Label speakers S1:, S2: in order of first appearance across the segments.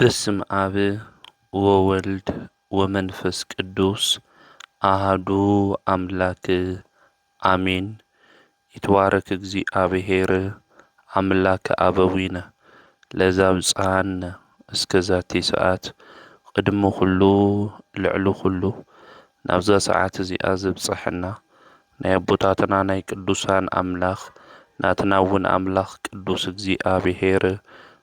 S1: በስመ አብ ወወልድ ወመንፈስ ቅዱስ አሐዱ አምላክ አሜን። ይትባረክ እግዚአብሔር አምላከ አበዊነ ለዘአብጽሐነ እስከ ዛቲ ሰዓት ቅድመ ኩሉ ልዕሊ ኩሉ ናብዛ ሰዓት እዚኣ ዘብጽሐና ናይ አቦታትና ናይ ቅዱሳን አምላኽ ናትና እውን አምላኽ ቅዱስ እግዚአብሔር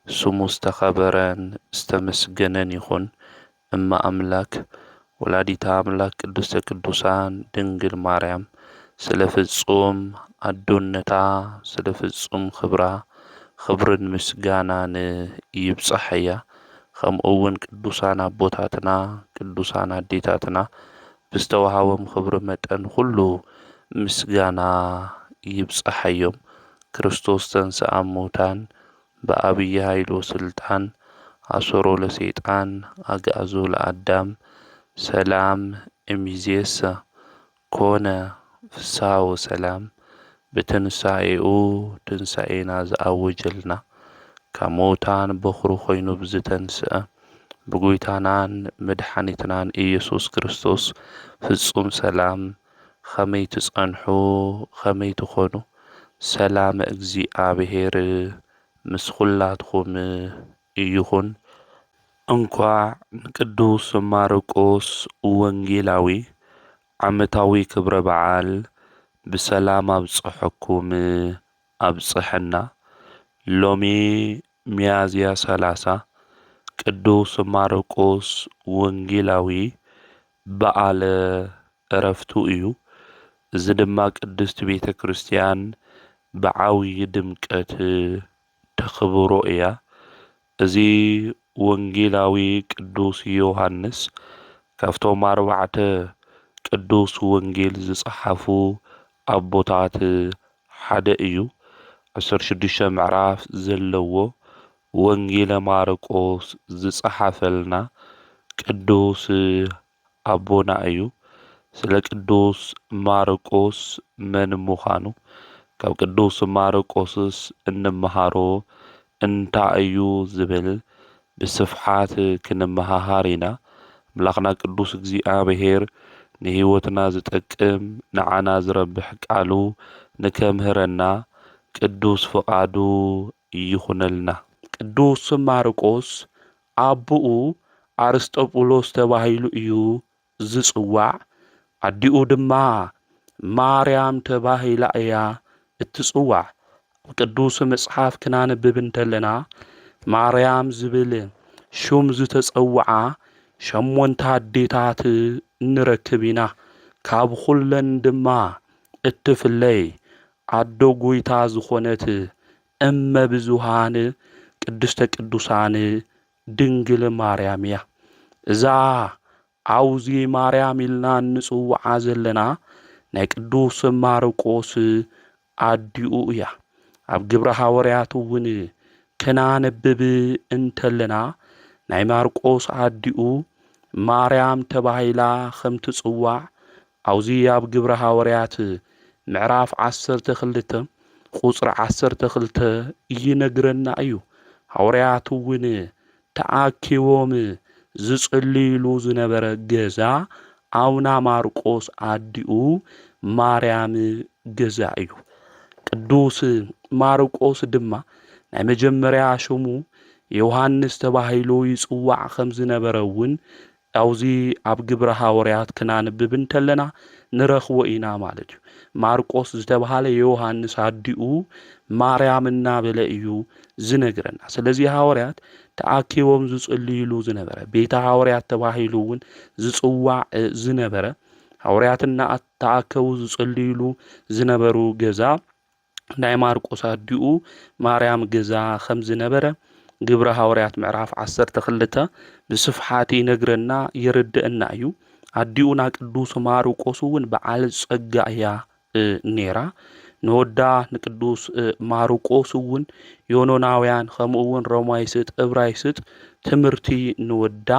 S1: ስሙ ዝተኸበረን ዝተመስገነን ይኹን። እማ አምላክ ወላዲታ አምላክ ቅድስተ ቅዱሳን ድንግል ማርያም ስለ ፍጹም አዶነታ ስለ ፍጹም ክብራ ክብርን ምስጋናን ይብጽሐያ። ከምኡ እውን ቅዱሳን አቦታትና ቅዱሳን አዴታትና ብዝተወሃቦም ክብሪ መጠን ሁሉ ምስጋና ይብጽሐዮም። ክርስቶስ ተንሥአ እሙታን በአብይ ኃይል ወስልጣን አሰሮ ለሰይጣን አግዓዞ ለአዳም ሰላም እምይእዜሰ ኮነ ፍስሐ ወሰላም። ብትንሣኤኡ ትንሣኤና ዘአወጀልና ካብ ሙታን በኵሪ ኮይኑ ብዝተንስአ ብጎይታናን መድሓኒትናን ኢየሱስ ክርስቶስ ፍጹም ሰላም ከመይ ትጸንሑ ከመይ ትኾኑ ሰላም እግዚአብሔር ምስ ኩላትኩም ይኹን። እንኳዕ ንቅዱስ ማርቆስ ወንጌላዊ ዓመታዊ ክብረ በዓል ብሰላም አብጽሐኩም አብጽሐና። ሎሚ ሚያዝያ 30 ቅዱስ ማርቆስ ወንጌላዊ በዓለ ዕረፍቱ እዩ። እዚ ድማ ቅድስቲ ቤተ ክርስቲያን ብዓብዪ ድምቀት ተኽብሮ እያ። እዚ ወንጌላዊ ቅዱስ ዮሐንስ ካብቶም 4 ቅዱስ ወንጌል ዝጸሓፉ አቦታት ሓደ እዩ። 16 ምዕራፍ ዘለዎ ወንጌለ ማርቆስ ዝጸሓፈልና ቅዱስ አቦና እዩ። ስለ ቅዱስ ማርቆስ መን ምዃኑ ካብ ቅዱስ ማርቆስስ እንመሃሮ እንታይ እዩ ዝብል ብስፍሓት ክንመሃሃር ኢና። አምላኽና ቅዱስ እግዚአብሔር ንህይወትና ዝጠቅም ንዓና ዝረብሕ ቃሉ ንከምህረና ቅዱስ ፍቃዱ ይኹነልና። ቅዱስ ማርቆስ አቡኡ አርስጦቡሎስ ተባሂሉ እዩ ዝጽዋዕ። አዲኡ ድማ ማርያም ተባሂላ እያ እትጽዋዕ። ቅዱስ መጽሓፍ ክናንብብ እንተለና ማርያም ዝብል ሹም ዝተጸውዓ 8 አዴታት ንረክብ ኢና። ካብ ኩለን ድማ እትፍለይ አዶ ጎይታ ዝኾነት እመ ብዙሃን ቅድስተ ቅዱሳን ድንግል ማርያም እያ። እዛ አውዚ ማርያም ኢልና እንጽውዓ ዘለና ናይ ቅዱስ ማርቆስ አዲኡ እያ። ኣብ ግብረ ሐዋርያት እውን ክናነብብ እንተለና ናይ ማርቆስ አዲኡ ማርያም ተባሂላ ከም ትጽዋዕ አውዚ ኣብ ግብረ ሐዋርያት ምዕራፍ 12 ቁጽሪ 12 ይነግረና እዩ። ሐዋርያት እውን ተኣኪቦም ዝጽልይሉ ዝነበረ ገዛ አቡነ ማርቆስ አዲኡ ማርያም ገዛ እዩ። ቅዱስ ማርቆስ ድማ ናይ መጀመርያ ሽሙ ዮሐንስ ተባሂሉ ይጽዋዕ ከም ዝነበረ እውን አውዚ ኣብ ግብረ ሐዋርያት ክናንብብ እንተለና ንረኽቦ ኢና ማለት እዩ። ማርቆስ ዝተባሃለ ዮሐንስ አዲኡ ማርያም እናበለ እዩ ዝነግረና። ስለዚ ሐዋርያት ተኣኪቦም ዝጽልይሉ ዝነበረ ቤተ ሐዋርያት ተባሂሉ እውን ዝጽዋዕ ዝነበረ ሐዋርያትና ተኣከቡ ዝጽልይሉ ዝነበሩ ገዛ ናይ ማርቆስ አዲኡ ማርያም ገዛ ከም ዝነበረ ግብረ ሐዋርያት ምዕራፍ 12 ብስፍሓት ይነግረና ይርድአና እዩ። አዲኡና ቅዱስ ማርቆስ እውን በዓል ጸጋ እያ ኔራ። ንወዳ ንቅዱስ ማርቆስ እውን ዮኖናውያን ከምኡ እውን ሮማይስጥ ዕብራይስጥ ትምህርቲ ንወዳ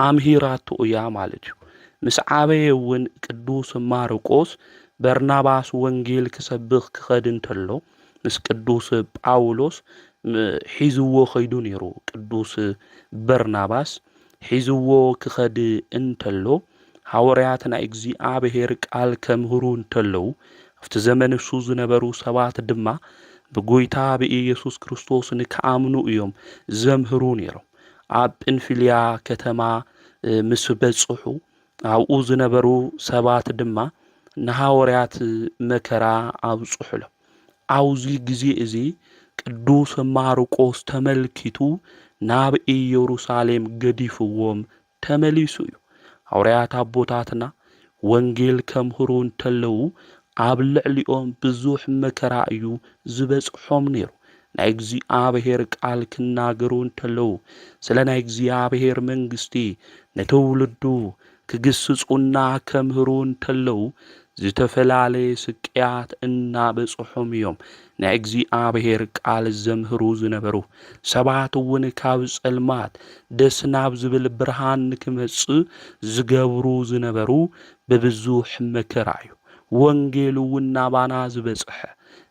S1: አምሂራቱ እያ ማለት እዩ። ምስ ዓበየ እውን ቅዱስ ማርቆስ በርናባስ ወንጌል ክሰብኽ ክኸድ እንተሎ ምስ ቅዱስ ጳውሎስ ሒዝዎ ኸይዱ ነይሩ። ቅዱስ በርናባስ ሒዝዎ ክኸድ እንተሎ ሐዋርያት ናይ እግዚኣብሔር ቃል ከምህሩ እንተለዉ ኣብቲ ዘመን እሱ ዝነበሩ ሰባት ድማ ብጎይታ ብኢየሱስ ክርስቶስ ንከኣምኑ እዮም ዘምህሩ ነይሮም። ኣብ ጵንፍልያ ከተማ ምስ በጽሑ ኣብኡ ዝነበሩ ሰባት ድማ ንሐዋርያት መከራ ኣብጽሑሎም። ኣብዚ ግዜ እዚ ቅዱስ ማርቆስ ተመልኪቱ ናብ ኢየሩሳሌም ገዲፍዎም ተመሊሱ እዩ። ሐዋርያት ኣቦታትና ወንጌል ከምህሩ እንተለዉ ኣብ ልዕሊኦም ብዙሕ መከራ እዩ ዝበጽሖም ነይሩ። ናይ እግዚኣብሔር ቃል ክናገሩ እንተለዉ ስለ ናይ እግዚኣብሔር መንግስቲ ነትውልዱ ክግስጹና ከምህሩ እንተለዉ ዝተፈላለየ ስቅያት እናበጽሖም እዮም ናይ እግዚኣብሔር ቃል ዘምህሩ ዝነበሩ። ሰባት እውን ካብ ጸልማት ደስ ናብ ዝብል ብርሃን ንክመጽእ ዝገብሩ ዝነበሩ ብብዙሕ መከራ እዩ። ወንጌል እውን ናባና ዝበጽሐ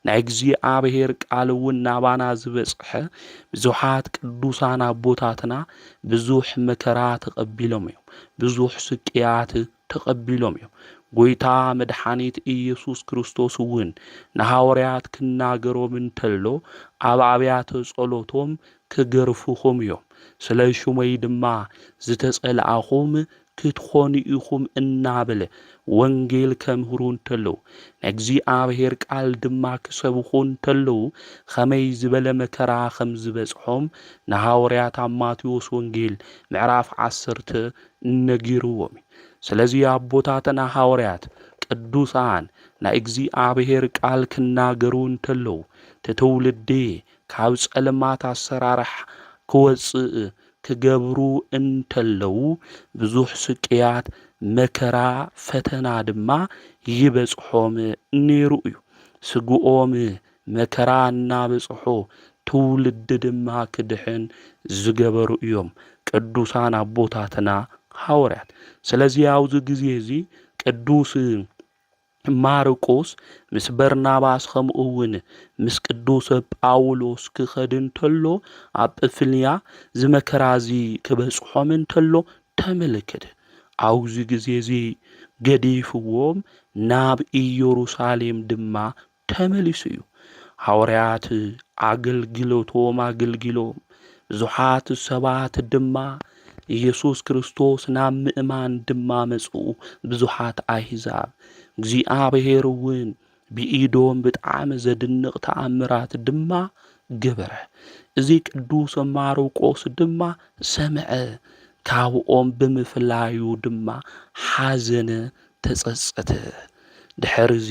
S1: ናይ እግዚኣብሔር ቃል እውን ናባና ዝበጽሐ ብዙሓት ቅዱሳን ኣቦታትና ብዙሕ መከራ ተቐቢሎም እዮም። ብዙሕ ስቅያት ተቐቢሎም እዮም። ጎይታ መድኃኒት ኢየሱስ ክርስቶስ እውን ንሐዋርያት ክናገሮም እንተሎ ኣብ ኣብያተ ጸሎቶም ክገርፉኹም እዮም። ስለ ሹመይ ድማ ዝተጸልኣኹም ክትኾኑ ኢኹም እናበለ ወንጌል ከምህሩ እንተለዉ ናይ እግዚኣብሔር ቃል ድማ ክሰብኹ እንተለዉ ኸመይ ዝበለ መከራ ከም ዝበጽሖም ንሐዋርያት ኣብ ማቴዎስ ወንጌል ምዕራፍ 10 ነጊርዎም እዩ። ስለዚ ኣቦታትና ሐዋርያት ቅዱሳን ናይ እግዚኣብሔር ቃል ክናገሩ እንተለዉ ትውልዲ ካብ ጸልማት ኣሰራርሕ ክወፅእ ክገብሩ እንተለዉ ብዙሕ ስቅያት መከራ ፈተና ድማ ይበጽሖም ነይሩ እዩ። ስግኦም መከራ እናበጽሖ ትውልዲ ድማ ክድሕን ዝገበሩ እዮም ቅዱሳን ኣቦታትና ሐዋርያት። ስለዚ ኣብዚ ግዜ እዚ ቅዱስ ማርቆስ ምስ በርናባስ ከምኡ እውን ምስ ቅዱስ ጳውሎስ ክኸድ እንተሎ ኣብ ጵንፍልያ ዝመከራ እዚ ክበጽሖም እንተሎ ተመልከተ። ኣብዚ ግዜ እዚ ገዲፍዎም ናብ ኢየሩሳሌም ድማ ተመሊሱ እዩ። ሐዋርያት ኣገልግሎቶም ኣገልጊሎም ብዙሓት ሰባት ድማ ኢየሱስ ክርስቶስ ናብ ምእማን ድማ መጽኡ። ብዙሓት ኣሕዛብ እግዚኣብሔር እውን ብኢዶም ብጣዕሚ ዘድንቕ ተኣምራት ድማ ገበረ። እዚ ቅዱስ ማርቆስ ድማ ሰምዐ። ካብኦም ብምፍላዩ ድማ ሓዘነ ተጸጸተ። ድሕርዚ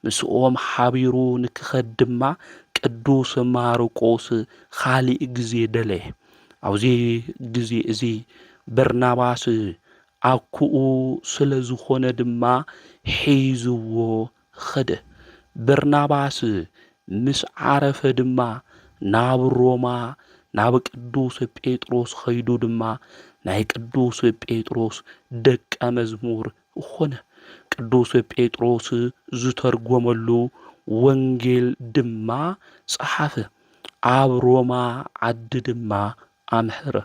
S1: ምስኦም ሓቢሩ ንክኸድ ድማ ቅዱስ ማርቆስ ኻሊእ ግዜ ደለየ። ኣብዚ ግዜ እዚ በርናባስ ኣኩኡ ስለ ዝኾነ ድማ ሒዝዎ ኸደ። በርናባስ ምስ ዓረፈ ድማ ናብ ሮማ ናብ ቅዱስ ጴጥሮስ ኸይዱ ድማ ናይ ቅዱስ ጴጥሮስ ደቀ መዝሙር ኾነ። ቅዱስ ጴጥሮስ ዝተርጎመሉ ወንጌል ድማ ጸሓፈ። ኣብ ሮማ ዓዲ ድማ ኣምሕረ።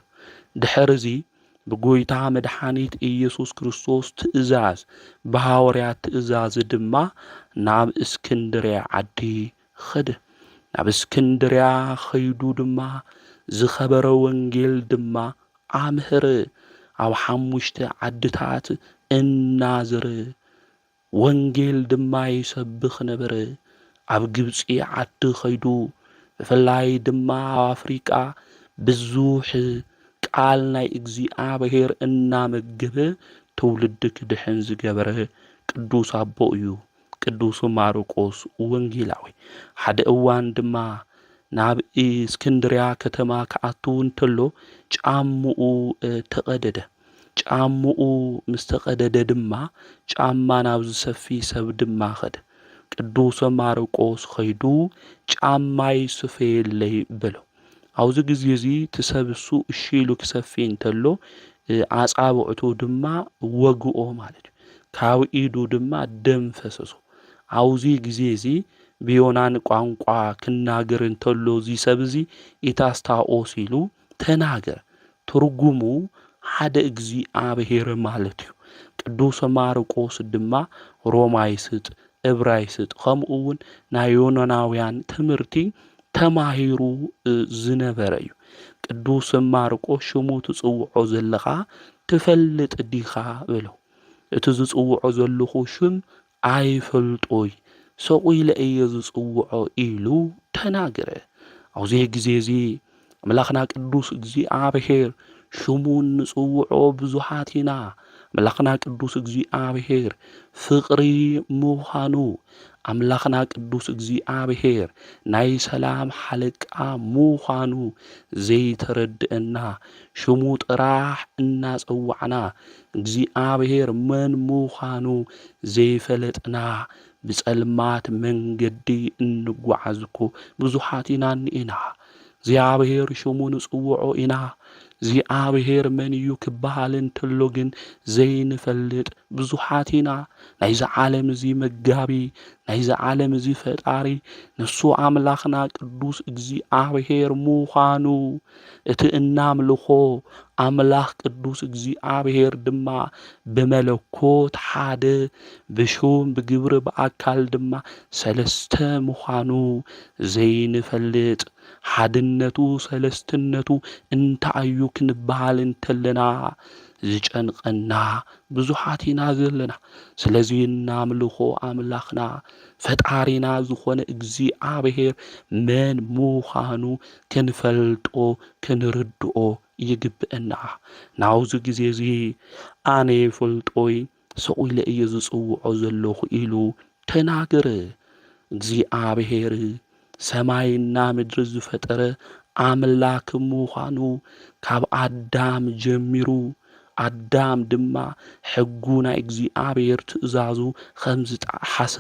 S1: ድሕርዚ ብጎይታ መድኃኒት ኢየሱስ ክርስቶስ ትእዛዝ ብሐዋርያት ትእዛዝ ድማ ናብ እስክንድርያ ዓዲ ኸደ። ናብ እስክንድርያ ኸይዱ ድማ ዝኸበረ ወንጌል ድማ ኣምሕረ። ኣብ 5 ዓድታት እናዘረ ወንጌል ድማ ይሰብኽ ነበረ። ኣብ ግብፂ ዓዲ ኸይዱ ብፍላይ ድማ ኣብ ኣፍሪቃ ብዙሕ ቃል ናይ እግዚኣብሔር እናመገበ ትውልዲ ክድሕን ዝገበረ ቅዱስ ኣቦ እዩ ቅዱስ ማርቆስ ወንጌላዊ። ሓደ እዋን ድማ ናብ እስክንድርያ ከተማ ክኣቱ እንተሎ ጫምኡ ተቐደደ። ጫምኡ ምስ ተቐደደ ድማ ጫማ ናብ ዝሰፊ ሰብ ድማ ኸደ። ቅዱስ ማርቆስ ኸይዱ ጫማይ ስፈየለይ በሎ። ኣብዚ ግዜ እዚ ትሰብሱ እሺ ኢሉ ክሰፊ እንተሎ ኣጻብዕቱ ድማ ወግኦ ማለት እዩ። ካብ ኢዱ ድማ ደም ፈሰሶ። ኣብዚ ግዜ እዚ ብዮናን ቋንቋ ክናገር እንተሎ እዚ ሰብ እዚ ኢታስታኦስ ኢሉ ተናገረ። ትርጉሙ ሓደ እግዚአብሔር ማለት እዩ። ቅዱስ ማርቆስ ድማ ሮማይስጥ ዕብራይስጥ ከምኡ እውን ናይ ዮናናውያን ትምህርቲ ተማሂሩ ዝነበረ እዩ። ቅዱስ ማርቆስ ሽሙ ትጽውዖ ዘለኻ ትፈልጥ ዲኻ ብሎ እቲ ዝጽውዖ ዘለኹ ሽም ኣይፈልጦይ ሰቂለ እየ ዝጽውዖ ኢሉ ተናገረ። ኣብዚ ግዜ እዚ ኣምላኽና ቅዱስ እግዚአብሔር ሽሙ ንጽውዖ ብዙሓት ኢና። ኣምላኽና ቅዱስ እግዚአብሔር ፍቕሪ ምዃኑ ኣምላኽና ቅዱስ እግዚአብሔር ናይ ሰላም ሓለቃ ምዃኑ ዘይተረድአና ሽሙ ጥራሕ እናጸዋዕና እግዚአብሔር መን ምዃኑ ዘይፈለጥና ብጸልማት መንገዲ እንጓዓዝኮ ብዙሓት ኢና ንኢና። እግዚአብሔር ሽሙ ንጽውዖ ኢና። እግዚአብሔር መን እዩ ክበሃል እንተሎ ግን ዘይንፈልጥ ብዙሓት ኢና። ናይዚ ዓለም እዚ መጋቢ ናይዚ ዓለም እዚ ፈጣሪ ንሱ ኣምላኽና ቅዱስ እግዚአብሔር ምዃኑ እቲ እናምልኾ ኣምላኽ ቅዱስ እግዚአብሔር ድማ ብመለኮት ሓደ ብሹም ብግብሪ ብኣካል ድማ ሰለስተ ምዃኑ ዘይንፈልጥ ሓድነቱ ሰለስትነቱ እንታይ እዩ ክንበሃል እንተለና ዝጨንቀና ብዙሓት ኢና ዘለና። ስለዚ እናምልኾ ኣምላኽና ፈጣሪና ዝኾነ እግዚአብሔር መን ምዃኑ ክንፈልጦ ክንርድኦ ይግብአና። ናብዚ ግዜ እዚ ኣነ ይፈልጦይ ሰቂለ እየ ዝጽውዖ ዘለኹ ኢሉ ተናገረ። እግዚአብሔር ሰማይና ምድሪ ዝፈጠረ ኣምላክ ምዃኑ ካብ ኣዳም ጀሚሩ ኣዳም ድማ ሕጉ ናይ እግዚአብሔር ትእዛዙ ከም ዝጣሓሰ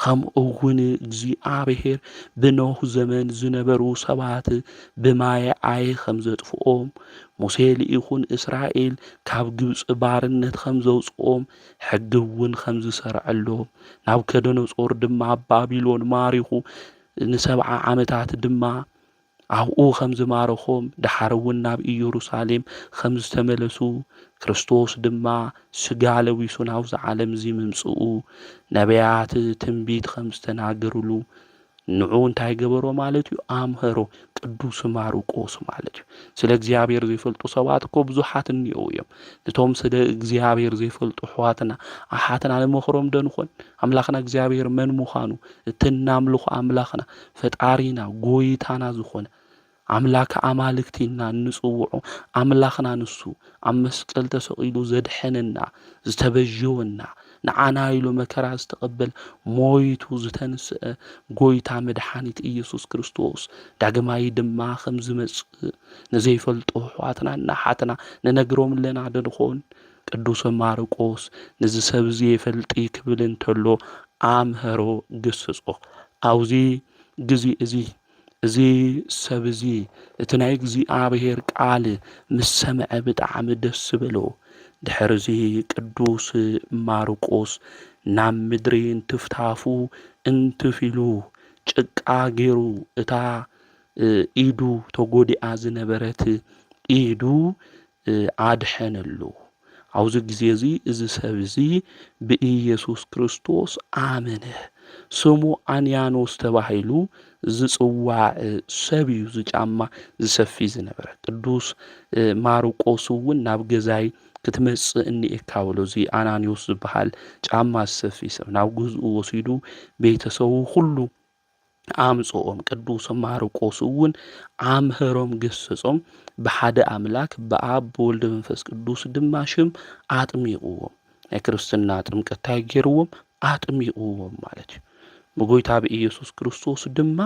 S1: ከምኡውን እግዚአብሔር ብኖህ ዘመን ዝነበሩ ሰባት ብማየ ኣይ ከም ዘጥፍኦም ሙሴ ልኢኹን እስራኤል ካብ ግብፂ ባርነት ከም ዘውፅኦም ሕጊ እውን ከም ዝሰርዐሎም ናቡከደነፆር ድማ ባቢሎን ማሪኹ ን70 ዓመታት ድማ ኣብኡ ከም ዝማረኾም ድሓር እውን ናብ ኢየሩሳሌም ከም ዝተመለሱ ክርስቶስ ድማ ስጋ ለቢሱ ናብዚ ዓለም እዚ ምምጽኡ ነቢያት ትንቢት ከም ዝተናገሩሉ ንዑ እንታይ ገበሮ ማለት እዩ ኣምሃሮ ቅዱስ ማርቆስ ማለት እዩ። ስለ እግዚአብሔር ዘይፈልጡ ሰባት እኮ ብዙሓት እንየው እዮም። እቶም ስለ እግዚአብሔር ዘይፈልጡ ኣሕዋትና ኣሓትና ንመኽሮም ደንኾን ኣምላኽና እግዚአብሔር መን ምዃኑ እትናምልኹ ኣምላኽና ፈጣሪና ጎይታና ዝኾነ ኣምላክ ኣማልክቲና ንጽውዖ ኣምላኽና ንሱ ኣብ መስቀል ተሰቂሉ ዘድሐነና ዝተበጀወና ንዓና ኢሉ መከራ ዝተቐበል ሞይቱ ዝተንስአ ጎይታ መድሓኒት ኢየሱስ ክርስቶስ ዳግማይ ድማ ከም ዝመጽእ ንዘይፈልጦ ኣሕዋትና እናሓትና ንነግሮም ኣለና ደንኾን። ቅዱስ ማርቆስ ነዚ ሰብ እዚ የፈልጢ ክብል እንተሎ ኣምሃሮ ገሰጾ። ኣብዚ ግዜ እዚ ሰብ እዚ እቲ ናይ እግዚአብሔር ቃል ምስ ሰምዐ ብጣዕሚ ደስ በሎ። ድሕርዚ ቅዱስ ማርቆስ ናብ ምድሪ እንትፍታፉ እንትፊሉ ጭቃ ገይሩ እታ ኢዱ ተጎዲኣ ዝነበረት ኢዱ ኣድሐነሉ። ኣብዚ ግዜ እዚ ሰብ እዚ ብኢየሱስ ክርስቶስ ኣመነ። ስሙ አንያኖስ ተባሂሉ ዝጽዋዕ ሰብ እዩ ዝጫማ ዝሰፊ ዝነበረ። ቅዱስ ማርቆስ እውን ናብ ገዛይ ክትመጽእ እኒኤካ ብሎ እዚ አናኒዮስ ዝበሃል ጫማ ዝሰፊ ሰብ ናብ ገዝኡ ወሲዱ ቤተሰቡ ሁሉ ኣምጽኦም። ቅዱስ ማርቆስ እውን ኣምሃሮም ገሰጾም ብሓደ ኣምላክ ብኣብ ብወልድ መንፈስ ቅዱስ ድማ ሽም ኣጥሚቕዎም። ናይ ክርስትና ጥምቀት ገይርዎም ኣጥሚቕዎም ማለት እዩ። ብጎይታ ብኢየሱስ ክርስቶስ ድማ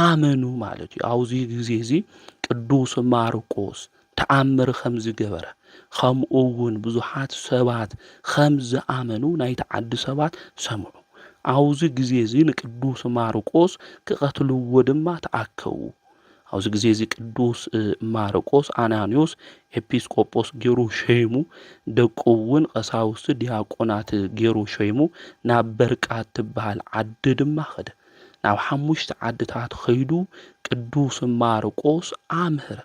S1: ኣመኑ ማለት እዩ። ኣብዚ ግዜ እዚ ቅዱስ ማርቆስ ተኣምር ከም ዝገበረ ከምኡ እውን ብዙሓት ሰባት ከም ዝኣመኑ ናይቲ ዓዲ ሰባት ሰምዑ። ኣብዚ ግዜ እዚ ንቅዱስ ማርቆስ ክቐትልዎ ድማ ተኣከቡ። ኣብዚ ግዜ እዚ ቅዱስ ማርቆስ አናኒዮስ ኤጲስቆጶስ ገይሩ ሸይሙ፣ ደቁ እውን ቀሳውስቲ ዲያቆናት ገይሩ ሸይሙ ናብ በርቃት ትበሃል ዓዲ ድማ ኸደ። ናብ 5 ዓድታት ኸይዱ ቅዱስ ማርቆስ ኣምህረ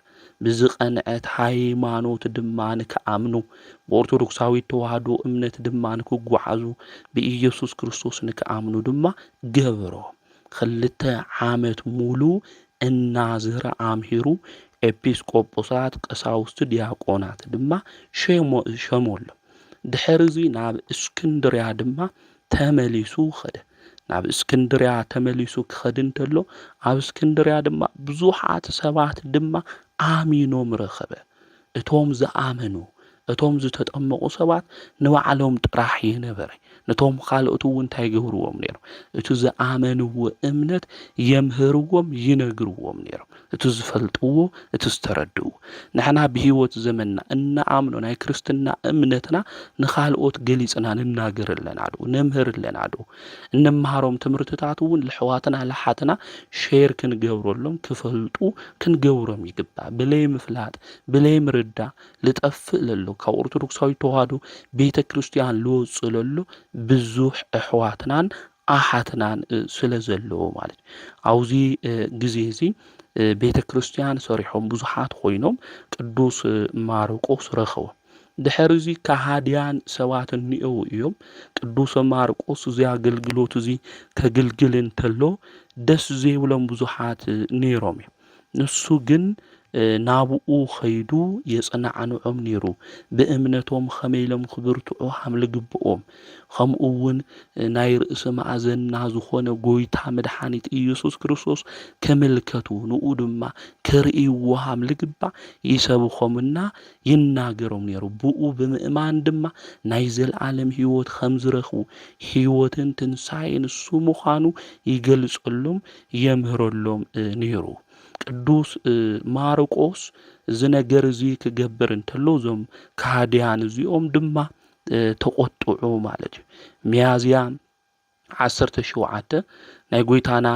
S1: ብዝቐንዐት ሃይማኖት ድማ ንከኣምኑ ብኦርቶዶክሳዊት ተዋህዶ እምነት ድማ ንክጓዓዙ ብኢየሱስ ክርስቶስ ንከኣምኑ ድማ ገብሮ 2 ዓመት ሙሉ እናዝረ ኣምሂሩ ኤጲስቆጶሳት ቀሳውስቲ ዲያቆናት ድማ ሸሞሎ ድሕሪዚ ናብ እስክንድርያ ድማ ተመሊሱ ኸደ ናብ እስክንድርያ ተመሊሱ ክኸድ እንተሎ ኣብ እስክንድርያ ድማ ብዙሓት ሰባት ድማ ኣሚኖም ረኸበ እቶም ዝኣመኑ እቶም ዝተጠመቁ ሰባት ንባዕሎም ጥራሕ ይነበረ ነቶም ካልኦት እውን እንታይ ገብርዎም ነይሮም እቲ ዝኣመንዎ እምነት የምህርዎም ይነግርዎም ነይሮም እቲ ዝፈልጥዎ እቲ ዝተረድኡ ንሕና ብሂወት ዘመንና እናኣምኖ ናይ ክርስትና እምነትና ንኻልኦት ገሊጽና ንናገር ኣለና ዶ ነምህር ኣለና ዶ እንምሃሮም ትምህርትታት እውን ለሕዋትና ለሓትና ሼር ክንገብረሎም ክፈልጡ ክንገብሮም ይግባእ ብለይ ምፍላጥ ብለይ ምርዳ ልጠፍእ ለሎ ካብ ኦርቶዶክሳዊ ተዋህዶ ቤተ ክርስቲያን ልወፅእ ለሎ ብዙሕ ኣሕዋትናን ኣሓትናን ስለ ዘለዎ ማለት አውዚ ግዜ እዚ ቤተ ክርስቲያን ሰሪሖም ብዙሓት ኮይኖም ቅዱስ ማርቆስ ረኸቦ ድሕሪዚ ካሃድያን ሰባት እኒአው እዮም ቅዱስ ማርቆስ እዚ ኣገልግሎት እዚ ከግልግል እንተሎ ደስ ዘይብሎም ብዙሓት ነይሮም ንሱ ግን ናብኡ ኸይዱ የጽናዕንዖም ነይሩ ብእምነቶም ኸመይሎም ክብርትዑ ሃምልግብኦም ከምኡ እውን ናይ ርእሲ ማእዘና ዝኾነ ጎይታ መድኃኒት ኢየሱስ ክርስቶስ ከመልከቱ ንኡ ድማ ክርእይዎ ሃምልግባእ ይሰብኾምና ይናገሮም ነይሩ ብኡ ብምእማን ድማ ናይ ዘለዓለም ህይወት ከም ዝረኽቡ ህይወትን ትንሳኤን እሱ ምዃኑ ይገልጸሎም የምህረሎም ነይሩ ቅዱስ ማርቆስ ዝነገር እዚ ክገብር እንተሎ ዞም ካህድያን እዚኦም ድማ ተቆጥዑ ማለት እዩ ሚያዝያ 17 ናይ ጎይታና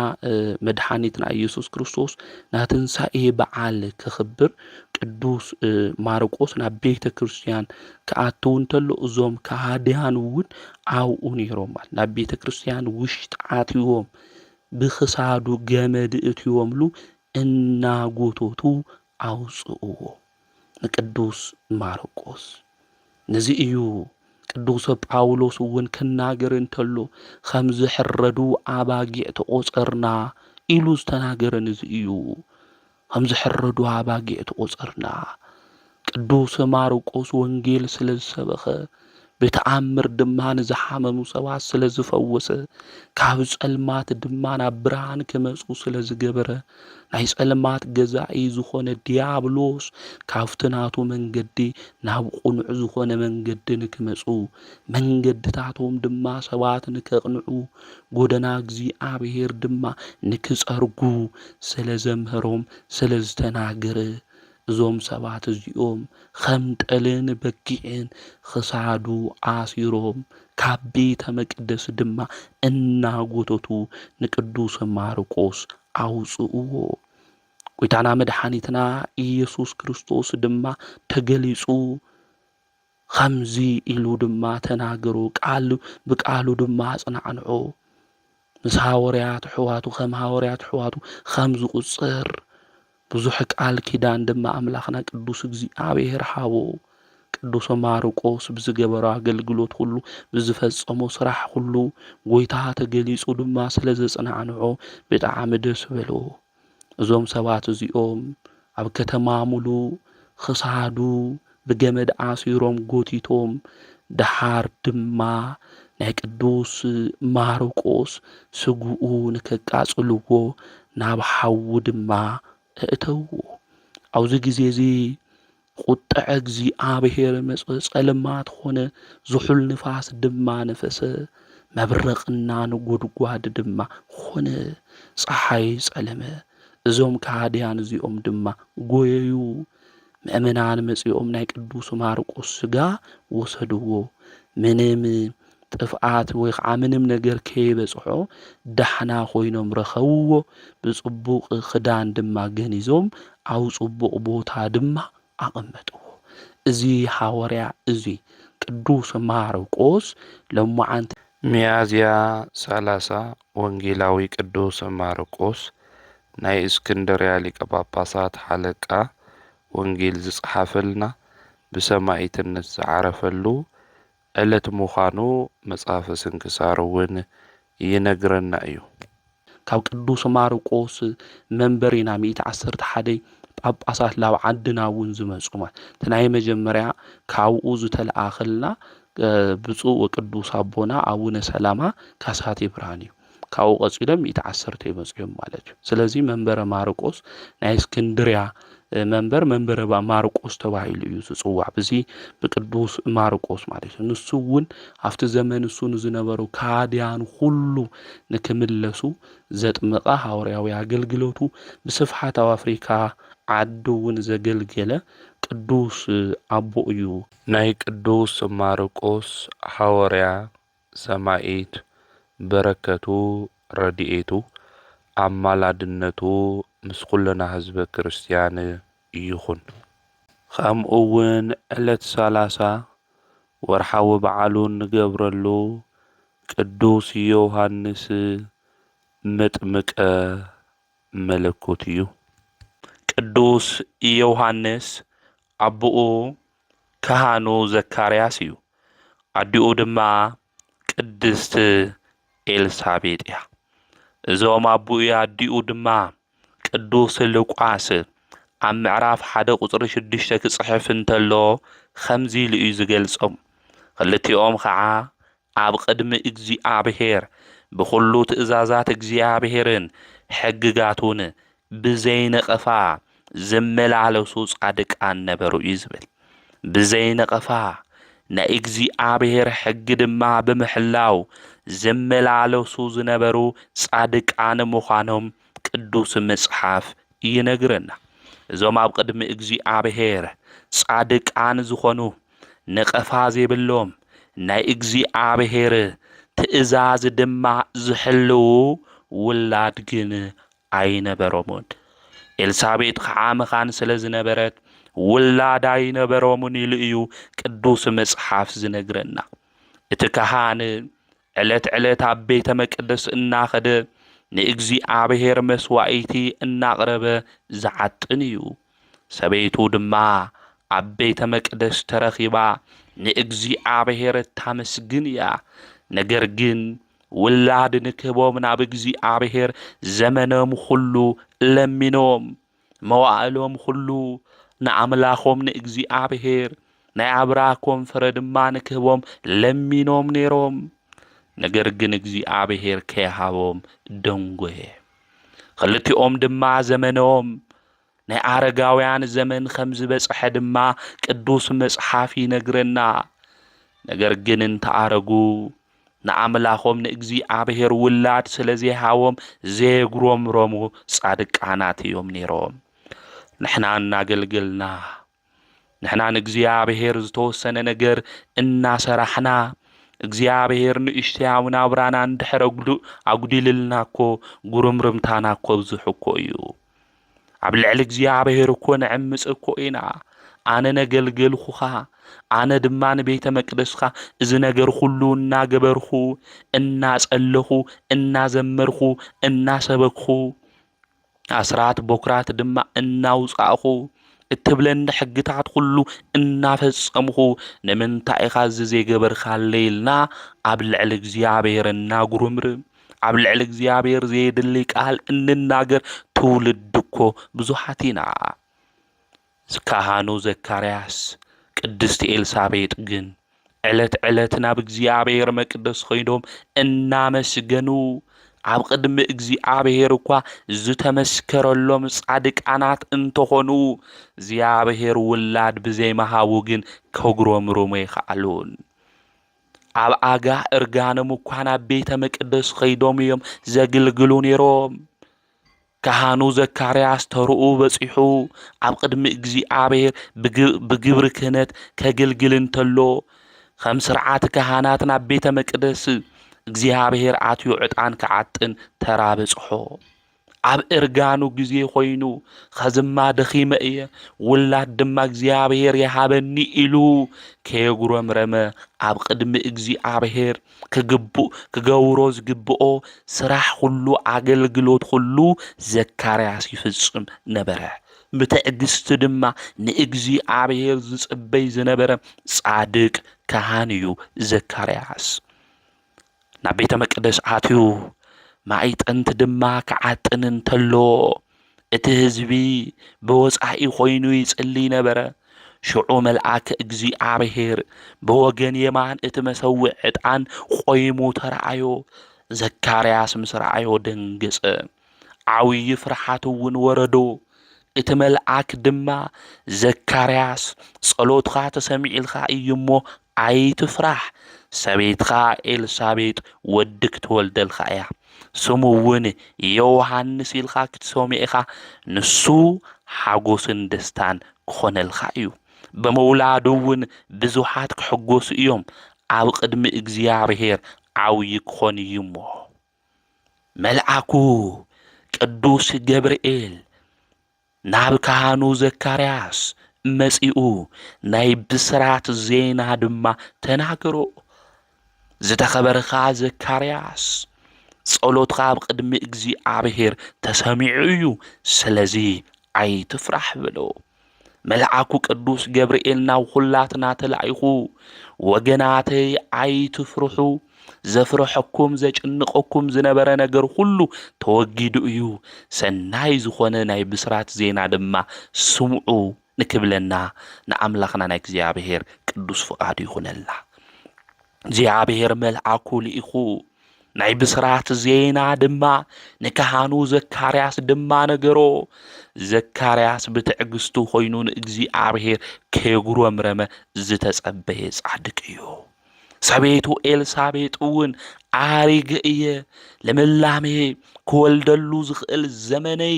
S1: መድኃኒትና ኢየሱስ ክርስቶስ ናትንሳኤ በዓል ክኽብር ቅዱስ ማርቆስ ናብ ቤተ ክርስቲያን ክኣትው እንተሎ እዞም ካህድያን እውን ኣብኡ ነይሮም ማለት ናብ ቤተ ክርስቲያን ውሽጢ ኣትዮም ብኽሳዱ ገመድ እትዮምሉ እናጎቶቱ ኣውፅእዎ ንቅዱስ ማርቆስ ነዚ እዩ ቅዱስ ጳውሎስ እውን ክናገር እንተሎ ከም ዝሕረዱ ኣባጊዕ ተቆጸርና ኢሉ ዝተናገረ ነዚ እዩ ከም ዝሕረዱ ኣባጊዕ ተቆጸርና ቅዱስ ማርቆስ ወንጌል ስለ ዝሰበኸ ብተኣምር ድማ ንዝሓመሙ ሰባት ስለ ዝፈወሰ ካብ ጸልማት ድማ ናብ ብርሃን ክመጹ ስለ ዝገበረ ናይ ጸልማት ገዛኢ ዝኾነ ዲያብሎስ ካብቲ ናቱ መንገዲ ናብ ቁኑዕ ዝኾነ መንገዲ ንክመጹ መንገድታቶም ድማ ሰባት ንከቕንዑ ጎደና እግዚአብሔር ድማ ንክጸርጉ ስለ ዘምህሮም ስለ ዝተናገረ እዞም ሰባት እዚኦም ከም ጠልን በጊዕን ክሳዱ ኣሲሮም ካብ ቤተ መቅደስ ድማ እናጎተቱ ንቅዱስ ማርቆስ ኣውፅእዎ ጎይታና መድኃኒትና ኢየሱስ ክርስቶስ ድማ ተገሊጹ ከምዚ ኢሉ ድማ ተናገሩ ብቃሉ ድማ አጽናዕንዖ ምስ ሃዋርያት ሕዋቱ ከም ሃዋርያት ሕዋቱ ከም ዝቁጽር ብዙሕ ቃል ኪዳን ድማ ኣምላኽና ቅዱስ እግዚአብሔር ሃቦ ቅዱስ ማርቆስ ብዝገበሮ አገልግሎት ሁሉ ብዝፈጸሞ ስራሕ ሁሉ ጎይታ ተገሊጹ ድማ ስለ ዘጽናዕንዖ ብጣዕሚ ደስ በልዎ እዞም ሰባት እዚኦም ኣብ ከተማ ሙሉ ክሳዱ ብገመድ ኣሲሮም ጎቲቶም ድሓር ድማ ናይ ቅዱስ ማርቆስ ስጉኡ ንከቃጽልዎ ናብ ሓዊ ድማ እተውዎ ኣብዚ ግዜ እዚ ቁጥዐ እግዚአብሔር መጽ ጸልማት ኾነ ዝሑል ንፋስ ድማ ነፈሰ መብረቕና ንጎድጓድ ድማ ኾነ ፀሓይ ጸለመ እዞም ካህድያን እዚኦም ድማ ጎየዩ ምእመናን መጺኦም ናይ ቅዱስ ማርቆስ ስጋ ወሰድዎ ምንም ጥፍኣት ወይ ከዓ ምንም ነገር ከይበጽሖ ዳሕና ኮይኖም ረኸብዎ ብጽቡቕ ክዳን ድማ ገኒዞም ኣብ ጽቡቕ ቦታ ድማ ኣቐመጥዎ እዚ ሓዋርያ እዚ ቅዱስ ማርቆስ ለማዓንቲ ሚያዝያ 30 ወንጌላዊ ቅዱስ ማርቆስ ናይ እስክንድርያ ሊቀ ጳጳሳት ሓለቃ ወንጌል ዝጸሓፈልና ብሰማዕትነት ዝዓረፈሉ ዕለት ምዃኑ መጽሓፈ ስንክሳር እውን ይነግረና እዩ። ካብ ቅዱስ ማርቆስ መንበሪና 111 ጳጳሳት ላብ ዓድና እውን ዝመጹ ማለት ናይ መጀመርያ ካብኡ ዝተለኣኸልና ብፁዕ ወቅዱስ አቦና አቡነ ሰላማ ካሳቴ ብርሃን እዩ። ካብኡ ቀፂሎም 110 ይመጹ እዮም ማለት እዩ። ስለዚ መንበረ ማርቆስ ናይ እስክንድርያ መንበረ ማርቆስ ተባሂሉ እዩ ዝጽዋዕ በዚ ብቅዱስ ማርቆስ ማለት እዩ። ንሱ እውን ኣብቲ ዘመን እሱ ዝነበሩ ካድያን ሁሉ ንክምለሱ ዘጥመቐ ሐዋርያዊ አገልግሎቱ ብስፍሓት ኣብ አፍሪካ ዓዲ እውን ዘገልገለ ቅዱስ አቦ እዩ። ናይ ቅዱስ ማርቆስ ሐዋርያ ሰማዕት በረከቱ ረድኤቱ አማላድነቱ ምስ ኩልና ህዝበ ክርስቲያን ይኹን። ከምኡ እውን ዕለት 30 ወርሓዊ በዓሉ ንገብረሉ ቅዱስ ዮሐንስ መጥምቀ መለኮት እዩ። ቅዱስ ዮሐንስ አቦኡ ካህኑ ዘካርያስ እዩ። አዲኡ ድማ ቅድስት ኤልሳቤጥ እያ። እዞም አቦኡ አዲኡ ድማ ቅዱስ ሉቃስ ኣብ ምዕራፍ 1 ቁጽሪ 6 ክጽሕፍ እንተሎ ከምዚ ኢሉ እዩ ዝገልጾም። ክልቲኦም ከዓ ኣብ ቅድሚ እግዚአብሔር ብኩሉ ትእዛዛት እግዚአብሔርን ሕግጋቱን ብዘይነቐፋ ዝመላለሱ ጻድቃን ነበሩ እዩ ዝብል። ብዘይነቐፋ ናይ እግዚአብሔር ሕጊ ድማ ብምሕላው ዝመላለሱ ዝነበሩ ጻድቃን ምዃኖም ቅዱስ መጽሓፍ ይነግረና። እዞም ኣብ ቅድሚ እግዚአብሔር ጻድቃን ዝኾኑ ነቐፋ ዘይብሎም ናይ እግዚአብሔር ትእዛዝ ድማ ዝሕልው ውላድ ግን ኣይነበሮምን። ኤልሳቤጥ ከዓ መኻን ስለ ዝነበረት ውላድ ኣይነበሮምን ኢሉ እዩ ቅዱስ መጽሓፍ ዝነግረና። እቲ ካህን ዕለት ዕለት ኣብ ቤተ መቅደስ እናኸደ ንእግዚአብሔር መስዋዕቲ እናቕረበ ዝዓጥን እዩ። ሰበይቱ ድማ ኣብ ቤተ መቅደስ ተረኺባ ንእግዚአብሔር ታመስግን እያ። ነገር ግን ውላድ ንክህቦም ናብ እግዚአብሔር ዘመኖም ሁሉ ለሚኖም መዋዕሎም ሁሉ ንኣምላኾም ንእግዚአብሔር ናይ አብራኮም ፍረ ድማ ንክህቦም ለሚኖም ነይሮም። ነገር ግን እግዚአብሔር ከይሃቦም ደንጎየ። ክልቲኦም ድማ ዘመኖም ናይ አረጋውያን ዘመን ከም ዝበጽሐ ድማ ቅዱስ መጽሓፍ ይነግረና። ነገር ግን እንተኣረጉ ንኣምላኾም ንእግዚአብሔር ውላድ ስለ ዘይሃቦም ዘየጉረምረሙ ጻድቃናት እዮም ነይሮም። ንሕና እናገልግልና ንሕና ንእግዚአብሔር ዝተወሰነ ነገር እናሰራሕና እግዚአብሔር ንእሽተያው ናብራና እንድሕር ኣጉዲልልና እኮ ጉርምርምታና እኮ ብዙሕ እኮ እዩ። ኣብ ልዕሊ እግዚአብሔር እኮ ንዕምፅ እኮ ኢና። ኣነ ነገልገልኹኻ ኣነ ድማ ንቤተ መቅደስኻ እዚ ነገር ሁሉ እናገበርኹ እናጸለኹ እናዘመርኹ እናሰበክኹ ኣስራት በኩራት ድማ እናውጻእኹ እትብለኒ ሕግታት ሁሉ እናፈጸምኹ ንምንታይ ኢኻ እዚ ዘይገበርካለይ ኢልና ኣብ ልዕሊ እግዚአብሔር እናጉርምርም ኣብ ልዕሊ እግዚአብሔር ዘየድሊ ቃል እንናገር ትውልድ እኮ ብዙሓት ኢና። ካህኑ ዘካርያስ ቅድስቲ ኤልሳቤጥ ግን ዕለት ዕለት ናብ እግዚአብሔር መቅደስ ኸይዶም እናመስገኑ ኣብ ቅድሚ እግዚአብሔር እኳ ዝተመስከረሎም ጻድቃናት እንተኾኑ እግዚአብሔር ውላድ ብዘይመሃቡ ግን ከጉረምርሙ ይኽኣሉን። ኣብ ኣጋ እርጋኖም እኳ ናብ ቤተ መቅደስ ኸይዶም እዮም ዘግልግሉ ነይሮም። ካህኑ ዘካርያስ ተርኡ በጺሑ ኣብ ቅድሚ እግዚአብሔር ብግብሪ ክህነት ከገልግል እንተሎ ከም ስርዓት ካህናት ናብ ቤተ መቅደስ እግዚአብሔር ኣትዩ ዕጣን ክዓጥን ተራ በጽሖ። ኣብ እርጋኑ ግዜ ኮይኑ ኸዝማ ደኺመ እየ ውላድ ድማ እግዚኣብሔር ይሃበኒ ኢሉ ከየጉረምረመ ኣብ ቅድሚ እግዚኣብሔር ክገብሮ ዝግብኦ ስራሕ ሁሉ ኣገልግሎት ሁሉ ዘካርያስ ይፍጽም ነበረ። ብትዕግስቲ ድማ ንእግዚኣብሔር ዝጽበይ ዝነበረ ጻድቅ ካህን እዩ ዘካርያስ። ናብ ቤተ መቅደስ ኣትዩ ማዕጠንት ድማ ክዓጥን እንተሎ እቲ ህዝቢ ብወጻኢ ኮይኑ ይጽልይ ነበረ። ሽዑ መልአከ እግዚኣብሔር ብወገን የማን እቲ መሰዊዕ ዕጣን ቆይሙ ተረኣዮ። ዘካርያስ ምስ ረኣዮ ደንገጸ፣ ዓብዪ ፍርሃት እውን ወረዶ። እቲ መልአክ ድማ ዘካርያስ ጸሎትካ ተሰሚዕልካ እዩ እሞ ኣይትፍራሕ፣ ሰበይትካ ኤልሳቤጥ ወዲ ክትወልደልካ እያ፣ ስሙ እውን ዮሃንስ ኢልካ ክትሰሚዕኻ ንሱ ሓጎስን ደስታን ክኾነልካ እዩ። ብምውላዱ እውን ብዙሓት ክሕጎሱ እዮም፣ ኣብ ቅድሚ እግዚኣብሔር ዓብዪ ክኾን እዩ እሞ። መልአኩ ቅዱስ ገብርኤል ናብ ካህኑ ዘካርያስ መጺኡ ናይ ብስራት ዜና ድማ ተናገሮ። ዝተኸበረኻ ዘካርያስ ጸሎትካ ኣብ ቅድሚ እግዚኣብሔር ተሰሚዑ እዩ፣ ስለዚ ኣይትፍራሕ ብሎ። መልአኩ ቅዱስ ገብርኤል ናብ ኩላትና ተላኢኹ ወገናተይ ኣይትፍርሑ፣ ዘፍርሐኩም ዘጭንቀኩም ዝነበረ ነገር ሁሉ ተወጊዱ እዩ፣ ሰናይ ዝኾነ ናይ ብስራት ዜና ድማ ስምዑ ንክብለና ንኣምላኽና ናይ እግዚኣብሔር ቅዱስ ፍቃዱ ይኹነልና። እግዚኣብሔር መልአኩ ልኢኹ ናይ ብስራት ዜና ድማ ንካህኑ ዘካርያስ ድማ ነገሮ። ዘካርያስ ብትዕግስቱ ኮይኑ ንእግዚኣብሔር ከየጉረምረመ ዝተጸበየ ጻድቅ እዩ። ሰበይቱ ኤልሳቤጥ እውን ኣሪገ እየ ልምላሜ ክወልደሉ ዝኽእል ዘመነይ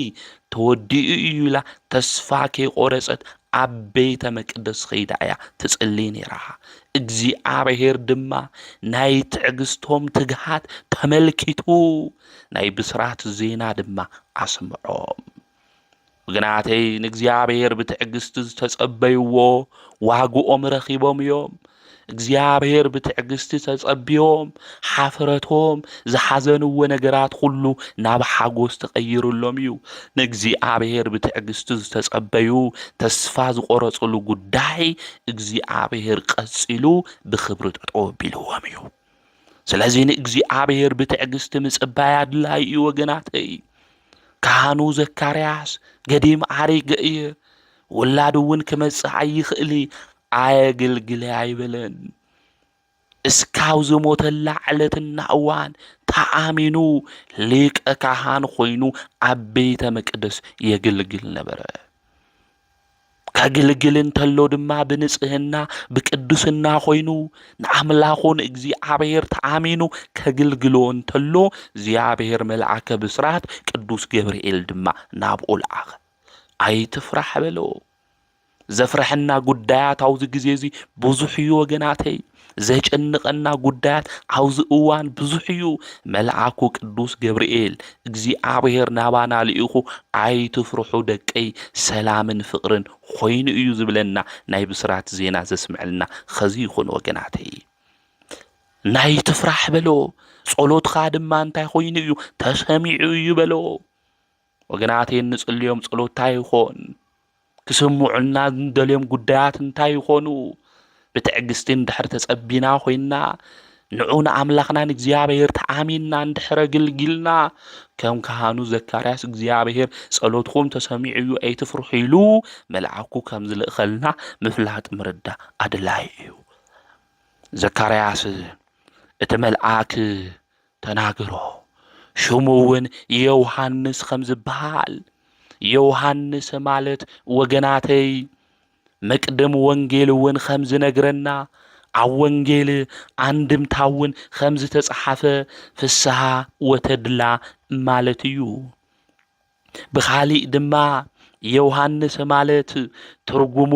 S1: ተወዲኡ እዩ ኢላ ተስፋ ከይቆረጸት ኣብ ቤተ መቅደስ ኸይዳ እያ ትጽልይ ነይራ። እግዚአብሔር ድማ ናይ ትዕግስቶም ትግሃት ተመልኪቱ ናይ ብስራት ዜና ድማ ኣስምዖም። ወገናተይ ንእግዚአብሔር ብትዕግስቲ ዝተጸበይዎ ዋግኦም ረኺቦም እዮም። እግዚአብሔር ብትዕግስቲ ተጸቢዮም ሓፍረቶም ዝሓዘንዎ ነገራት ሁሉ ናብ ሓጎስ ተቀይሩሎም እዩ። ንእግዚአብሔር ብትዕግስቲ ዝተጸበዩ ተስፋ ዝቆረጹሉ ጉዳይ እግዚአብሔር ቀጺሉ ብክብሪ ጠጠው ኣቢልዎም እዩ። ስለዚ ንእግዚአብሔር ብትዕግስቲ ምጽባይ ኣድላይ እዩ ወገናተይ። ካህኑ ዘካርያስ ገዲም ዓሪገ እየ ውላዱ እውን ክመጽእ ኣይኽእል ኣየግልግለ ኣይበለን። እስካብ ዝሞተላ ዕለትና እዋን ተኣሚኑ ሊቀ ካህን ኮይኑ ኣብ ቤተ መቅደስ የግልግል ነበረ። ከግልግል እንተሎ ድማ ብንጽህና ብቅዱስና ኮይኑ ንኣምላኹ ንእግዚአብሔር ተኣሚኑ ከግልግሎ እንተሎ እግዚአብሔር መልአከ ብስራት ቅዱስ ገብርኤል ድማ ናብኡ ለኣኸ። ኣይትፍራሕ በሎ። ዘፍረሐና ጉዳያት ኣብዚ ግዜ እዚ ብዙሕ እዩ ወገናተይ። ዘጨንቀና ጉዳያት ኣብዚ እዋን ብዙሕ እዩ። መልአኩ ቅዱስ ገብርኤል እግዚአብሔር ናባና ልኢኹ ኣይትፍርሑ ደቀይ ሰላምን ፍቅርን ኮይኑ እዩ ዝብለና ናይ ብስራት ዜና ዘስምዐልና ኸዚ ይኹን ወገናተይ። ናይ ትፍራሕ በሎ። ጸሎትካ ድማ እንታይ ኮይኑ እዩ ተሰሚዑ እዩ በሎ። ወገናተይ ንጽልዮም ጸሎታ ይኾን ክስምዑና እንደልዮም ጉዳያት እንታይ ይኾኑ? ብትዕግስቲ እንድሕር ተጸቢና ኮይና ንዑ ንኣምላኽና ንእግዚአብሔር ተኣሚንና እንድሕር ግልግልና ከም ካህኑ ዘካርያስ እግዚአብሔር ጸሎትኩም ተሰሚዑ እዩ ኣይትፍርሑ ኢሉ መልአኩ ከም ዝልእኸልና ምፍላጥ ምርዳእ ኣድላይ እዩ። ዘካርያስ እቲ መልአክ ተናገሮ። ሽሙ እውን ዮሃንስ ከም ዝበሃል። ዮሃንስ ማለት ወገናተይ መቅደም ወንጌል እውን ከም ዝነግረና ኣብ ወንጌል አንድምታውን ከም ዝተጻሓፈ ፍስሓ ወተድላ ማለት እዩ። ብኻሊእ ድማ ዮሃንስ ማለት ትርጉሙ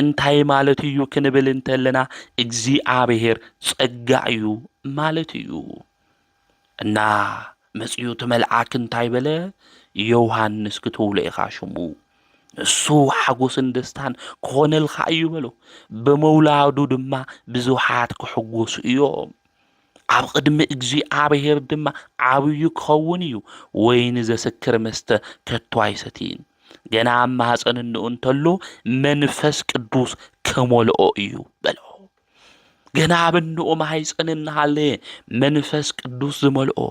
S1: እንታይ ማለት እዩ ክንብል እንተለና እግዚአብሔር ጸጋ እዩ ማለት እዩ። እና መጽዩ እቲ መልአክ እንታይ በለ? ዮሐንስ ክትውለ ኢኻ ሽሙ እሱ ሓጎስን ደስታን ክኾነልካ እዩ በሎ በመውላዱ ድማ ብዙሓት ክሕጎሱ እዮም ኣብ ቅድሚ እግዚኣብሔር ድማ ዓብዩ ክኸውን እዩ ወይኒ ዘሰክር መስተ ከቶ ኣይሰቲን ገና ኣብ ማህፀን እንኡ እንተሎ መንፈስ ቅዱስ ከመልኦ እዩ በሎ ገና ኣብ እንኡ ማህፀን እናሃለየ መንፈስ ቅዱስ ዝመልኦ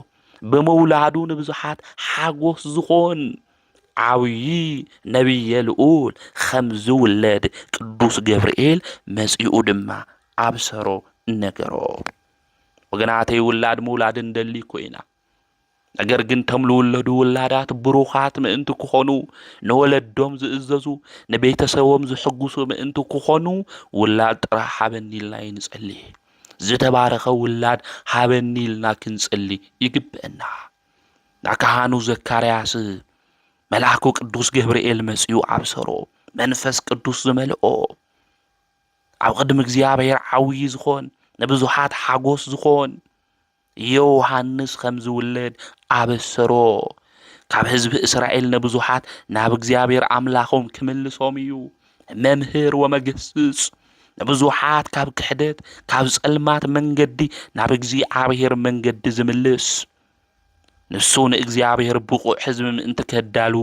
S1: በመውላዱ ንብዙሓት ሓጎስ ዝኾን ዓብይ ነቢየ ልኡል ከም ዝውለድ ቅዱስ ገብርኤል መጺኡ ድማ ኣብሰሮ ነገሮ ወገናተይ ውላድ ምውላድ እንደሊ ኮይና ነገር ግን ተምልውለዱ ውላዳት ብሩኻት ምእንቲ ክኾኑ ንወለዶም ዝእዘዙ ንቤተሰቦም ዝሕጉሱ ምእንቲ ክኾኑ ውላድ ጥራሕ ሃበኒልና ይንጸሊ ዝተባረኸ ውላድ ሃበኒልና ክንጸሊ ይግብአና ናካሃኑ ዘካርያስ መልአኩ ቅዱስ ገብርኤል መጺኡ ኣብሰሮ መንፈስ ቅዱስ ዝመልኦ ኣብ ቅድሚ እግዚኣብሔር ዓብይ ዝኾን ንብዙሓት ሓጎስ ዝኾን ዮሐንስ ከም ዝውለድ ኣበሰሮ ካብ ህዝቢ እስራኤል ንብዙሓት ናብ እግዚኣብሔር ኣምላኾም ክምልሶም እዩ መምህር ወመገስጽ ንብዙሓት ካብ ክሕደት ካብ ጸልማት መንገዲ ናብ እግዚኣብሔር መንገዲ ዝምልስ ንሱ ንእግዚኣብሔር ብቑዕ ህዝቢ ምእንቲ ከዳሉ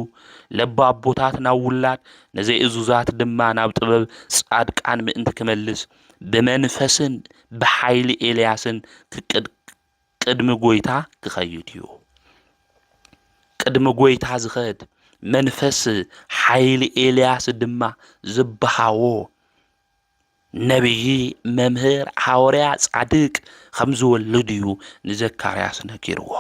S1: ለባቦታት ናብ ውላድ ነዘይእዙዛት ድማ ናብ ጥበብ ጻድቃን ምእንቲ ክመልስ ብመንፈስን ብሓይሊ ኤልያስን ቅድሚ ጎይታ ክኸይድ እዩ ቅድሚ ጎይታ ዝኸድ መንፈስ ሓይሊ ኤልያስ ድማ ዝበሃዎ ነቢይ መምህር ሐዋርያ ጻድቅ ከም ዝወልድ እዩ ንዘካርያስ ነጊርዎ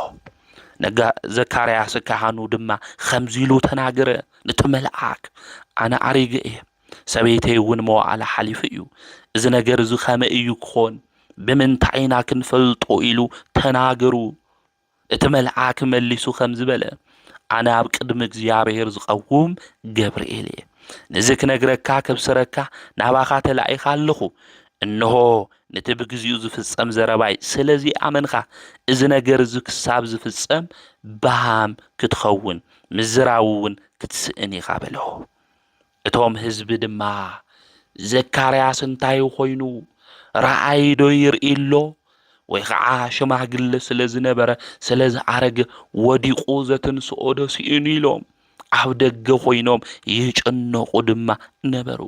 S1: ዘካርያስ ካህኑ ድማ ከምዚሉ ተናገረ ነቲ መልአክ ኣነ ኣሪገ እየ ሰበይተይ እውን መዋዕላ ሓሊፉ እዩ እዚ ነገር እዚ ከመይ እዩ ክኾን ብምንታይ ኢና ክንፈልጦ ኢሉ ተናገሩ እቲ መልአክ መሊሱ ከም ዝበለ ኣነ ኣብ ቅድሚ እግዚኣብሔር ዝቐውም ገብርኤል እየ ነዚ ክነግረካ ከብስረካ ናባኻ ተላኢኻ ኣለኹ እንሆ ነቲ ብግዚኡ ዝፍጸም ዘረባይ ስለዚ ኣመንኻ እዚ ነገር እዚ ክሳብ ዝፍጸም ባሃም ክትኸውን ምዝራብ እውን ክትስእን ኢኻ በሎ እቶም ህዝቢ ድማ ዘካርያስ እንታይ ኮይኑ ረኣይ ዶ ይርኢሎ ወይ ከዓ ሽማግለ ስለ ዝነበረ ስለ ዝኣረገ ወዲቑ ዘትንስኦ ዶ ሲእኑ ኢሎም ኣብ ደገ ኮይኖም ይጭነቑ ድማ ነበሩ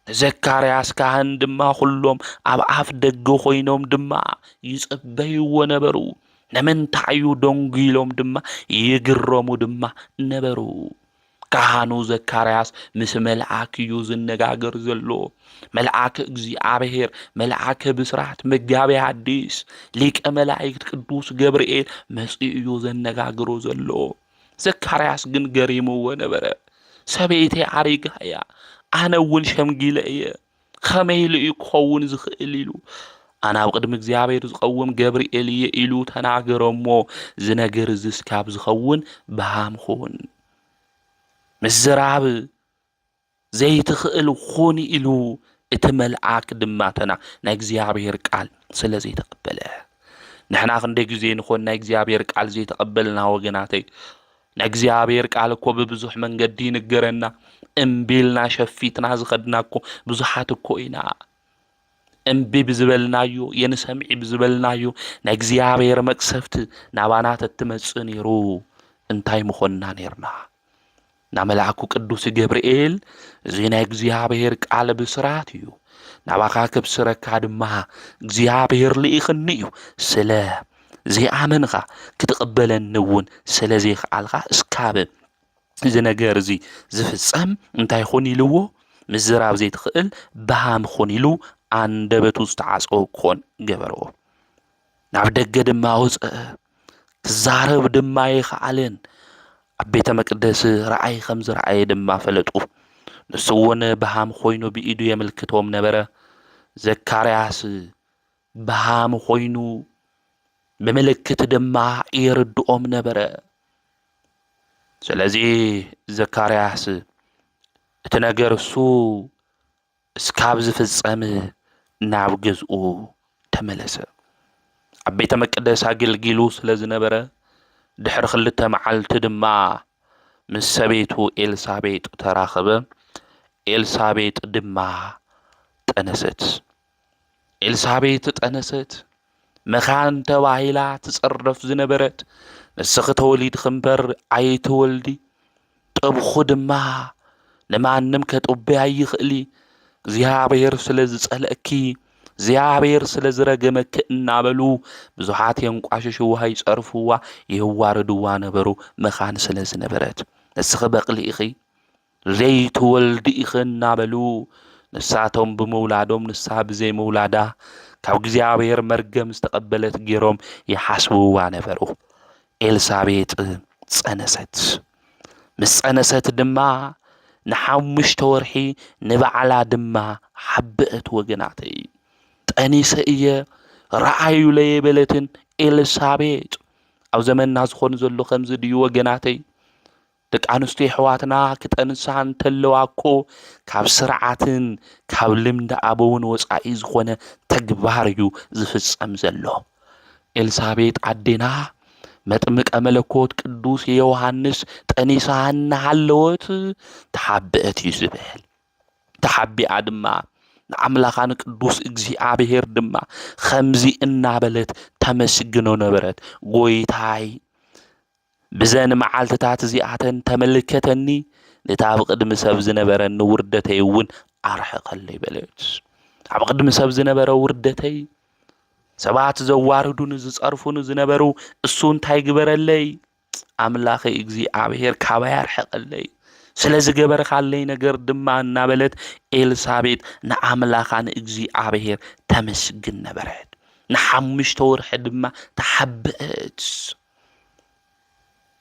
S1: ዘካርያስ ካህን ድማ ኩሎም ኣብ ኣፍ ደገ ኮይኖም ድማ ይጽበይዎ ነበሩ ንምንታይ እዩ ደንጉ ኢሎም ድማ ይግረሙ ድማ ነበሩ ካህኑ ዘካርያስ ምስ መልአክ እዩ ዝነጋገር ዘሎ መልአክ እግዚአብሔር መልአክ ብስራት መጋቢ ሐዲስ ሊቀ መላእክት ቅዱስ ገብርኤል መጽኡ እዩ ዝነጋገሩ ዘሎ ዘካርያስ ግን ገሪሙዎ ነበረ ሰበይቴ ኣሪጋያ ኣነ እውን ሸምጊለ እየ ከመይ ኢሉ ክኸውን ዝኽእል ኢሉ ኣነ ኣብ ቅድሚ እግዚኣብሔር ዝቐውም ገብርኤል እየ ኢሉ ተናገሮሞ ዝነገር ዝስካብ ዝኸውን ብሃም ኹን ምዝራብ ዘይትኽእል ኹን ኢሉ እቲ መልአክ ድማ ናይ እግዚኣብሔር ቃል ስለ ዘይተቐበለ ንሕና ክንደይ ግዜ ንኾን ናይ እግዚኣብሔር ቃል ዘይተቐበልና ወገናተይ ናይ እግዚኣብሔር ቃል እኮ ብብዙሕ መንገዲ ይንገረና እምቢልና ሸፊትና ዝኸድና እኮ ብዙሓት እኮ ኢና እምቢ ብዝበልናዮ የንሰምዒ ብዝበልናዮ ናይ እግዚኣብሔር መቅሰፍቲ ናባና ተትመጽእ ነይሩ እንታይ ምኾንና ነርና ና መልአኩ ቅዱስ ገብርኤል እዚ ናይ እግዚአብሔር ቃል ብስራት እዩ ናባኻ ከብስረካ ድማ እግዚአብሔር ልኢኽኒ እዩ ስለ ዘይኣመንኻ ክትቕበለኒ እውን ስለ ዘይኽኣልካ እስካብ እዚ ነገር እዚ ዝፍጸም እንታይ ኾን ኢልዎ ምዝራብ ዘይትኽእል ብሃም ኾን ኢሉ አንደበቱ ዝተዓጽኦ ክኾን ገበሮ ናብ ደገ ድማ ወፅአ ክዛረብ ድማ ይኽኣልን ኣብ ቤተ መቅደስ ረኣይ ከም ዝረኣየ ድማ ፈለጡ ንሱ እውን ብሃም ኮይኑ ብኢዱ የምልክቶም ነበረ ዘካርያስ ብሃም ኮይኑ ብምልክት ድማ ይርድኦም ነበረ ስለዚ ዘካርያስ እቲ ነገር እሱ እስካብ ዝፍጸም ናብ ገዝኡ ተመለሰ ኣብ ቤተ መቅደስ ኣገልጊሉ ስለ ዝነበረ ድሕሪ 2 መዓልቲ ድማ ምስ ሰበይቱ ኤልሳቤጥ ተራኸበ። ኤልሳቤጥ ድማ ጠነሰት። ኤልሳቤጥ ጠነሰት። መኻን ተባሂላ ትጽረፍ ዝነበረት ንስኺ ተወሊድ እምበር ኣይትወልዲ ጥብኹ ድማ ንማንም ከጥበያ ይኽእሊ እግዚኣብሔር ስለ ዝጸልአኪ እግዚኣብሔር ስለ ዝረገመኪ እናበሉ ብዙሓት የንቋሸሽዋ ይጸርፍዋ ይዋረድዋ ነበሩ። መኻን ስለ ዝነበረት ንስኺ በቕሊ ኢኺ ዘይትወልዲ ኢኺ እናበሉ ንሳቶም ብምውላዶም ንሳ ብዘይ ምውላዳ ካብ እግዚኣብሔር መርገም ዝተቐበለት ገይሮም ይሓስብዋ ነበሩ። ኤልሳቤጥ ጸነሰት። ምስ ጸነሰት ድማ ንሓሙሽተ ወርሒ ንባዕላ ድማ ሓብአት ወገናተይ ጠኒሰ እየ ረኣዩ ለየበለትን ኤልሳቤጥ ኣብ ዘመንና ዝኾኑ ዘሎ ከምዚ ድዩ ወገናተይ? ደቂ ኣንስትዮ ኣሕዋትና ክጠንሳ እንተለዋ እኮ ካብ ስርዓትን ካብ ልምዲ ኣበውን ወፃኢ ዝኾነ ተግባር እዩ ዝፍጸም ዘሎ። ኤልሳቤጥ ኣዴና መጥምቀ መለኮት ቅዱስ ዮሐንስ ጠኒሳ እናሃለወት ተሓብአት እዩ ዝብል። ተሓቢኣ ድማ ንኣምላኻ ንቅዱስ እግዚኣብሔር ድማ ከምዚ እናበለት ተመስግኖ ነበረት። ጎይታይ ብዘን መዓልትታት እዚኣተን ተመልከተኒ፣ ነታ ኣብ ቅድሚ ሰብ ዝነበረኒ ውርደተይ እውን ኣርሕቐለይ በለት። ኣብ ቅድሚ ሰብ ዝነበረ ውርደተይ ሰባት ዘዋርዱን ዝጸርፉን ዝነበሩ እሱ እንታይ ግበረለይ? ኣምላኸ እግዚኣብሔር ካባይ ኣርሕቐለይ። ስለ ዝገበርካለይ ነገር ድማ እናበለት ኤልሳቤጥ ንኣምላኻ ንእግዚኣብሔር ተመስግን ነበረት። ንሓሙሽተ ወርሒ ድማ ተሓብአት።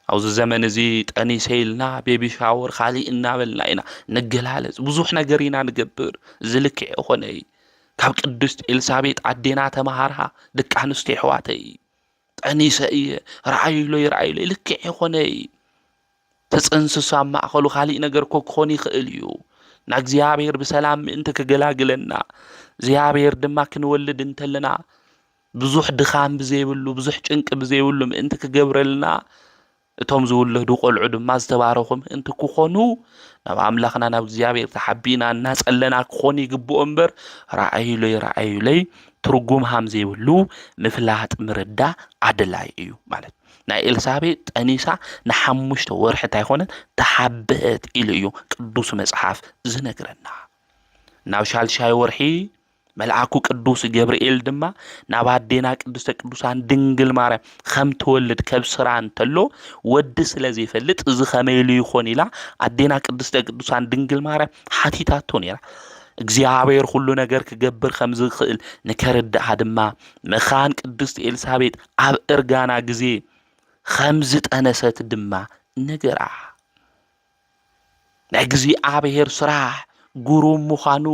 S1: ኣብዚ ዘመን እዚ ጠኒሰ ኢልና ቤቢ ሻወር ካሊእ እናበልና ኢና ንገላለጽ፣ ብዙሕ ነገር ኢና ንገብር። ዝልክዕ ኾነይ ካብ ቅድስት ኤልሳቤጥ ኣዴና ተማሃርሃ ደቂ ኣንስትዮ ኣሕዋተይ። ጠኒሰ እየ ረኣዩለይ ልክዕ ኾነይ። ተጽንስሳ ማእኸሉ ካሊእ ነገር እኮ ክኾን ይኽእል እዩ። ናእግዚኣብሔር ብሰላም ምእንቲ ክገላግለና እግዚኣብሔር ድማ ክንወልድ እንተለና ብዙሕ ድኻም ብዘይብሉ ብዙሕ ጭንቂ ብዘይብሉ ምእንቲ ክገብረልና እቶም ዝውለዱ ቆልዑ ድማ ዝተባረኹ ምእንቲ ክኾኑ ናብ ኣምላኽና ናብ እግዚኣብሔር ተሓቢና እናጸለና ክኾን ይግብኦ እምበር ረኣዩለይ ትርጉም ሃም ዘይብሉ ምፍላጥ ምርዳእ ኣድላይ እዩ ማለት። ናይ ኤልሳቤጥ ጠኒሳ ንሓሙሽተ ወርሒ እንታይ ኾነት? ተሓብአት ኢሉ እዩ ቅዱስ መጽሓፍ ዝነግረና። ናብ ሻልሻይ ወርሒ መልአኩ ቅዱስ ገብርኤል ድማ ናብ ኣዴና ቅድስተ ቅዱሳን ድንግል ማርያም ከም ትወልድ ከብስራ እንተሎ ወዲ ስለ ዘይፈልጥ እዚ ከመይ ኢሉ ይኾን ኢላ ኣዴና ቅድስተ ቅዱሳን ድንግል ማርያም ሓቲታቶ ነይራ። እግዚአብሔር ሁሉ ነገር ክገብር ከም ዝኽእል ንከረዳኣ ድማ መኻን ቅድስት ኤልሳቤጥ ኣብ እርጋና ግዜ ከም ዝጠነሰት ድማ ነገራ። ናይ እግዚአብሔር ስራሕ ግሩም ምዃኑ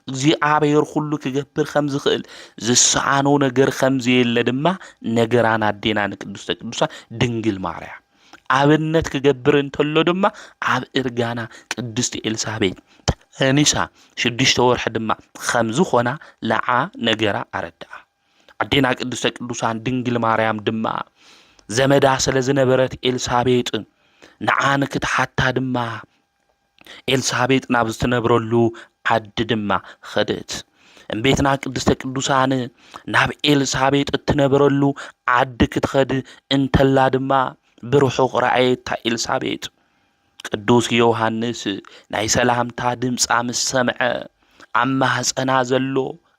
S1: እግዚአብሔር ሁሉ ክገብር ከም ዝኽእል ዝሰዓኖ ነገር ከም ዘየለ ድማ ነገራና ኣዴና ንቅድስተ ቅዱሳን ድንግል ማርያም ኣብነት ክገብር እንተሎ ድማ ኣብ እርጋና ቅድስት ኤልሳቤጥ ጠኒሳ 6 ወርሒ ድማ ከም ዝኾና ለዓ ነገራ ኣረዳኣ። ኣዴና ቅድስተ ቅዱሳን ድንግል ማርያም ድማ ዘመዳ ስለ ዝነበረት ኤልሳቤጥ ንዓን ክትሓታ ድማ ኤልሳቤጥ ናብ ዝትነብረሉ ዓዲ ድማ ኸደት። እምቤትና ቅድስተ ቅዱሳን ናብ ኤልሳቤጥ እትነብረሉ ዓዲ ክትኸድ እንተላ ድማ ብርሑቕ ረኣየታ ኤልሳቤጥ ቅዱስ ዮሐንስ ናይ ሰላምታ ድምፃ ምስ ሰምዐ ኣብ ማህፀና ዘሎ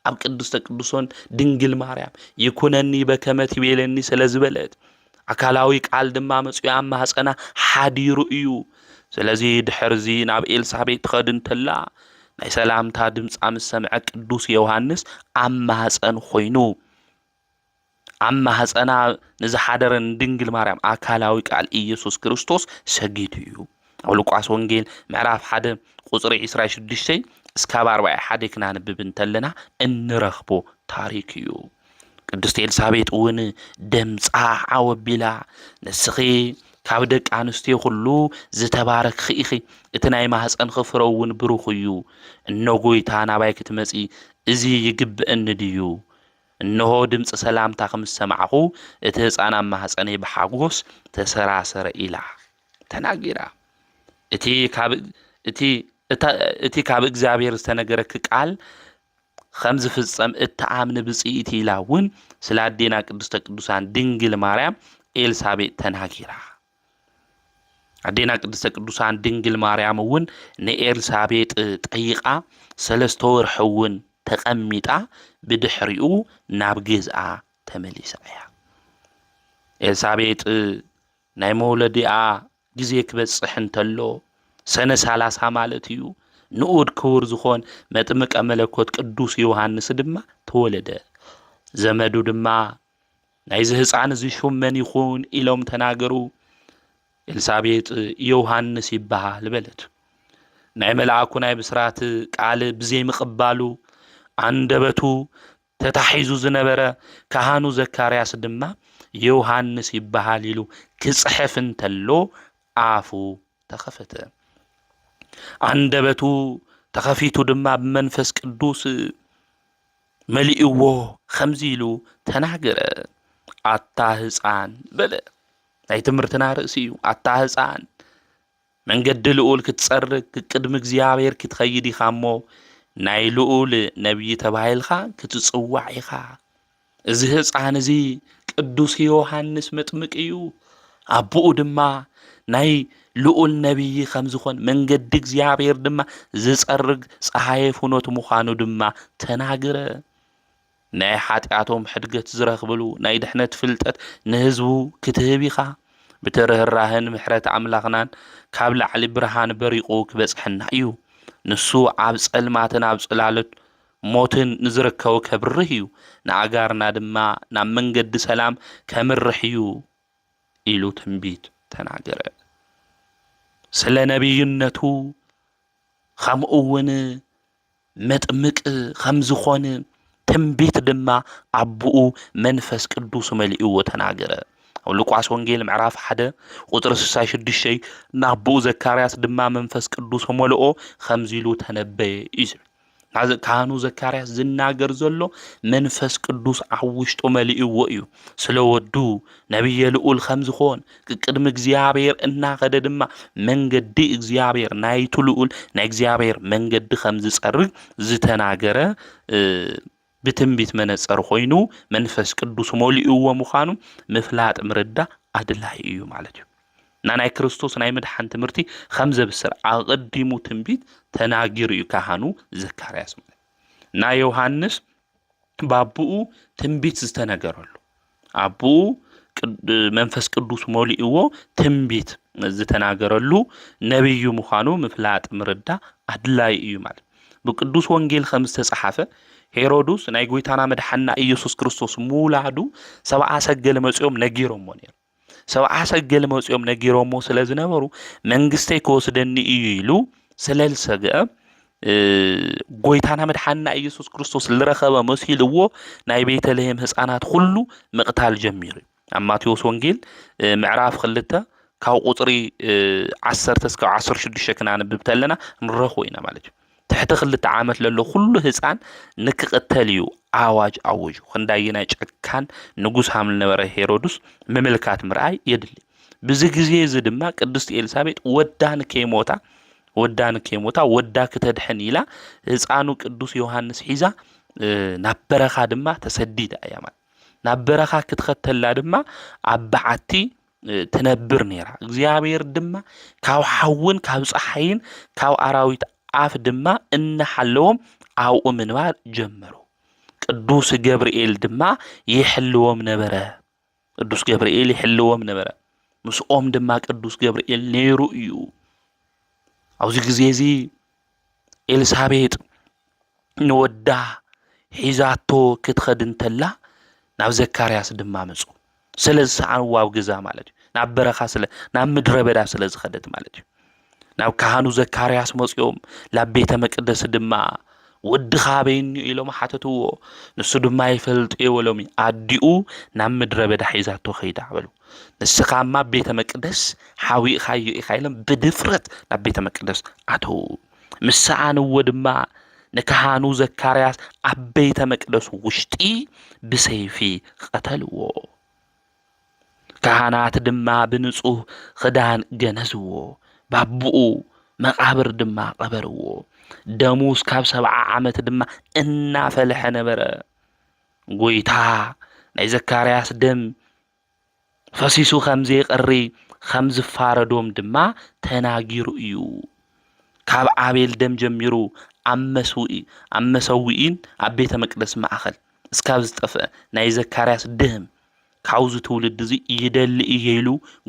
S1: ኣብ ቅድስተ ቅዱሳን ድንግል ማርያም ይኩነኒ በከመ ትቤለኒ ስለ ዝበለት ኣካላዊ ቃል ድማ መፅኡ ኣብ ማህፀና ሓዲሩ እዩ። ስለዚ ድሕርዚ ናብ ኤልሳቤጥ ትኸድ እንተላ ናይ ሰላምታ ድምፃ ምስ ሰምዐ ቅዱስ ዮሐንስ ኣብ ማህፀን ኮይኑ ኣብ ማህፀና ንዝሓደረን ድንግል ማርያም ኣካላዊ ቃል ኢየሱስ ክርስቶስ ሰጊድ እዩ። ኣብ ሉቃስ ወንጌል ምዕራፍ 1 ቁጽሪ 26 እስካብ 41 ክናንብብ እንተለና እንረኽቦ ታሪክ እዩ። ቅድስት ኤልሳቤጥ እውን ደምፃ ዓወቢላ ንስኺ ካብ ደቂ ኣንስትዮ ኩሉ ዝተባረክኺ ኢኺ እቲ ናይ ማህፀን ክፍረ እውን ብሩኽ እዩ። እኖ ጎይታ ናባይ ክትመፂ እዚ ይግብአኒ ድዩ? እነሆ ድምፂ ሰላምታ ከም ሰማዕኹ እቲ ህፃን ኣብ ማህፀነይ ብሓጎስ ተሰራሰረ ኢላ ተናጊራ እቲ ካብ እግዚአብሔር ዝተነገረክ ቃል ከም ዝፍጸም እተኣምኒ ብጽኢት ኢላ እውን ስለ ኣዴና ቅድስተ ቅዱሳን ድንግል ማርያም ኤልሳቤጥ ተናጊራ ኣዴና ቅድስተ ቅዱሳን ድንግል ማርያም እውን ንኤልሳቤጥ ጠይቃ 3 ወርሒ እውን ተቐሚጣ ብድሕሪኡ ናብ ገዝኣ ተመሊሳ እያ ኤልሳቤጥ ናይ መውለዲኣ ግዜ ክበጽሕ እንተሎ ሰነ 30 ማለት እዩ ንኡድ ክቡር ዝኾን መጥምቀ መለኮት ቅዱስ ዮሐንስ ድማ ተወለደ ዘመዱ ድማ ናይዚ ህፃን እዚ ሹም መን ይኹን ኢሎም ተናገሩ ኤልሳቤጥ ዮሐንስ ይበሃል በለት ናይ መልአኩ ናይ ብስራት ቃል ብዘይ ምቕባሉ አንደበቱ ተታሒዙ ዝነበረ ካህኑ ዘካርያስ ድማ ዮሐንስ ይበሃል ኢሉ ክጽሕፍ እንተሎ አፉ ተኸፈተ አንደበቱ ተኸፊቱ ድማ በመንፈስ ቅዱስ መሊእዎ ከምዚ ኢሉ ተናገረ አታ ህፃን በለ ናይ ትምህርትና ርእሲ እዩ አታ ህፃን መንገዲ ልኡል ክትጸርግ ቅድሚ እግዚአብሔር ክትኸይድ ኢኻ እሞ ናይ ልኡል ነቢይ ተባሂልኻ ክትጽዋዕ ኢኻ እዚ ህፃን እዚ ቅዱስ ዮሐንስ መጥምቅ እዩ አቡኡ ድማ ናይ ልኡል ነቢይ ከም ዝኾን መንገዲ እግዚአብሔር ድማ ዝጸርግ ፀሓይ ፍኖት ምዃኑ ድማ ተናገረ ናይ ሓጢአቶም ሕድገት ዝረኽብሉ ናይ ድሕነት ፍልጠት ንህዝቡ ክትህብ ኢኻ ብትርህራህን ምሕረት አምላኽናን ካብ ላዕሊ ብርሃን በሪቑ ክበጽሐና እዩ ንሱ ኣብ ጸልማትን ኣብ ጽላሎት ሞትን ንዝርከቡ ከብርህ እዩ ንኣጋርና ድማ ናብ መንገዲ ሰላም ከምርሕ እዩ ኢሉ ትንቢት ተናገረ ስለ ነቢይነቱ ከምኡ እውን መጥምቅ ከም ዝኾነ ትንቢት ድማ አቡኡ መንፈስ ቅዱስ መሊእዎ ተናገረ ኣብ ሉቃስ ወንጌል ምዕራፍ 1 ቁጥር 66 ናብኡ ዘካርያስ ድማ መንፈስ ቅዱስ መልኦ ከምዚ ኢሉ ተነበየ እዩ ካህኑ ዘካርያስ ዝናገር ዘሎ መንፈስ ቅዱስ ኣብ ውሽጡ መሊእዎ እዩ ስለወዱ ነቢየ ልኡል ከም ዝኾን ቅድሚ እግዚአብሔር እናኸደ ድማ መንገዲ እግዚአብሔር ናይቱ ልኡል ናይ እግዚአብሔር መንገዲ ከም ዝጸርግ ዝተናገረ ብትንቢት መነጽር ኮይኑ መንፈስ ቅዱስ መሊእዎ ምዃኑ ምፍላጥ ምርዳ ኣድላይ እዩ ማለት እዩ ናይ ክርስቶስ ናይ መድሓን ትምህርቲ ከም ዘብስር ኣቀዲሙ ትንቢት ተናጊሩ እዩ ካህኑ ዘካርያስ ማለት ናይ ዮሐንስ ባቡኡ ትንቢት ዝተነገረሉ አቡኡ መንፈስ ቅዱስ መሊእዎ ትንቢት ዝተናገረሉ ነቢዩ ምዃኑ ምፍላጥ ምርዳ ኣድላይ እዩ ማለት ብቅዱስ ወንጌል ከም ዝተጻሓፈ ሄሮድስ ናይ ጎይታና መድሓና ኢየሱስ ክርስቶስ ሙላዱ ሰብዓ ሰገል መጽኦም ነጊሮሞ ነይሩ ሰብዓ ሰገል መጽኦም ነጊሮሞ ስለ ዝነበሩ መንግስተይ ክወስደኒ እዩ ኢሉ ስለልሰገአ ጎይታና መድሓና ኢየሱስ ክርስቶስ ዝረኸበ መሲልዎ ናይ ቤተልሔም ህፃናት ሁሉ መቕታል ጀሚሩ ኣብ ማቴዎስ ወንጌል ምዕራፍ 2 ካብ ቁጥሪ 10 እስከ 16 ክናንብብ ተለና ንረኽቦ ኢና ማለት እዩ تحت خلت عامت للو كل هزان نكقتليو عواج عوج خنداينا ጨካን ንጉስ ሐምል ነበረ ሄሮድስ መመልካት ምርአይ ይድል ብዝግዜ ዝድማ ቅድስት ኤልሳቤጥ ወዳን ከሞታ ወዳ ከተድሕን ኢላ ህፃኑ ቅዱስ ዮሐንስ ሒዛ ናበረኻ ድማ ተሰዲዳ ያማ ናበረኻ ክትከተላ ድማ አባዓቲ ትነብር ነራ እግዚአብሔር ድማ ካብ ሓውን ካብ ፀሐይን ካብ አራዊት አፍ ድማ እንሐለዎም አው ምንባር ጀመሩ ቅዱስ ገብርኤል ድማ ይሕልዎም ነበረ ቅዱስ ገብርኤል ይሕልዎም ነበረ ምስኦም ድማ ቅዱስ ገብርኤል ነይሩ እዩ አውዚ ጊዜ እዚ ኤልሳቤጥ ንወዳ ሒዛቶ ክትኸድንተላ ናብ ዘካርያስ ድማ መጹ ስለዚ አንዋው ግዛ ማለት ናብ በረኻ ስለ ናብ ምድረ በዳ ስለ ዝኸደት ማለት እዩ ናብ ካህኑ ዘካርያስ መጽኦም ለቤተ መቅደስ ድማ ወድኻ በይኒ ኢሎም ሓተትዎ ንሱ ድማ ይፈልጥ የወሎሚ አዲኡ ናብ ምድረ በዳ ሒዛቶ ኸይዳ በሉ ንስኻማ ቤተ መቅደስ ሓዊኻዮ ኢሎም ብድፍረት ናብ ቤተ መቅደስ አተው ምሳዓንዎ ድማ ንካህኑ ዘካርያስ ኣብ ቤተ መቅደስ ውሽጢ ብሰይፊ ቀተልዎ ካህናት ድማ ብንጹህ ክዳን ገነዝዎ ባቡኡ መቃብር ድማ ቀበርዎ ደሙስ ካብ 70 ዓመት ድማ እናፈልሐ ነበረ ጎይታ ናይ ዘካርያስ ደም ፈሲሱ ከምዘይቀሪ ከምዝፋረዶም ድማ ተናጊሩ እዩ ካብ አቤል ደም ጀሚሩ አመሰዊኢን ኣብ ቤተ መቅደስ ማእኸል እስካብ ዝጠፍአ ናይ ዘካርያስ ደም ካውዝ ትውልድ እዚ ይደሊ ኢሉ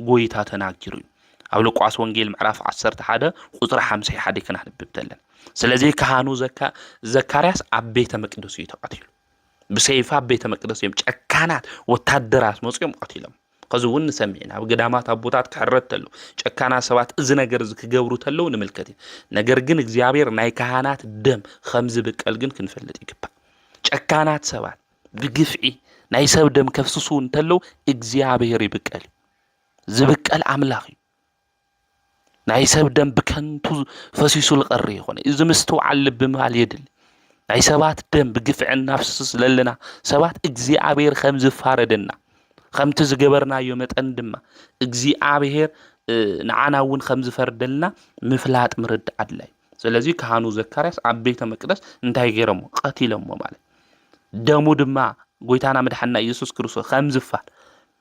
S1: ጎይታ ተናጊሩ እዩ ኣብ ሉቃስ ወንጌል ምዕራፍ 11 ቁጥሪ 51 ከናንብብ ተለን ስለዚህ ካህኑ ዘካርያስ ኣብ ቤተ መቅደስ እዩ ተቀቲሉ ብሰይፋ ቤተ መቅደስ እዮም ጨካናት ወታደራት መጽኦም ቀቲሎም ከዚ እውን ሰሚዕና ኣብ ገዳማት አቦታት ክሕረት ተሎ ጨካና ሰባት እዚ ነገር እዚ ክገብሩ ተለው ንምልከት ነገር ግን እግዚአብሔር ናይ ካህናት ደም ከምዝ ብቀል ግን ክንፈልጥ ይግባ ጨካናት ሰባት ብግፍዒ ናይ ሰብ ደም ከፍስሱ እንተለው እግዚአብሔር ይብቀል ዝብቀል አምላኽ ናይ ሰብ ደም ብከንቱ ፈሲሱ ልቀሪ ይኾነ እዚ ምስተውዓል ልብ ማል የድል ናይ ሰባት ደም ብግፍዕና ፍስስ ለለና ሰባት እግዚአብሔር ከምዝ ፋረደና ከምቲ ዝገበርናዮ መጠን ድማ እግዚአብሔር ንዓና እውን ከምዝ ፈርደልና ምፍላጥ ምርድ አድላይ ስለዚህ ካህኑ ዘካርያስ ኣብ ቤተ መቅደስ እንታይ ገይሮሞ ቀቲሎሞ ማለት ደሙ ድማ ጎይታና መድሓና ኢየሱስ ክርስቶስ ከምዝ ፋር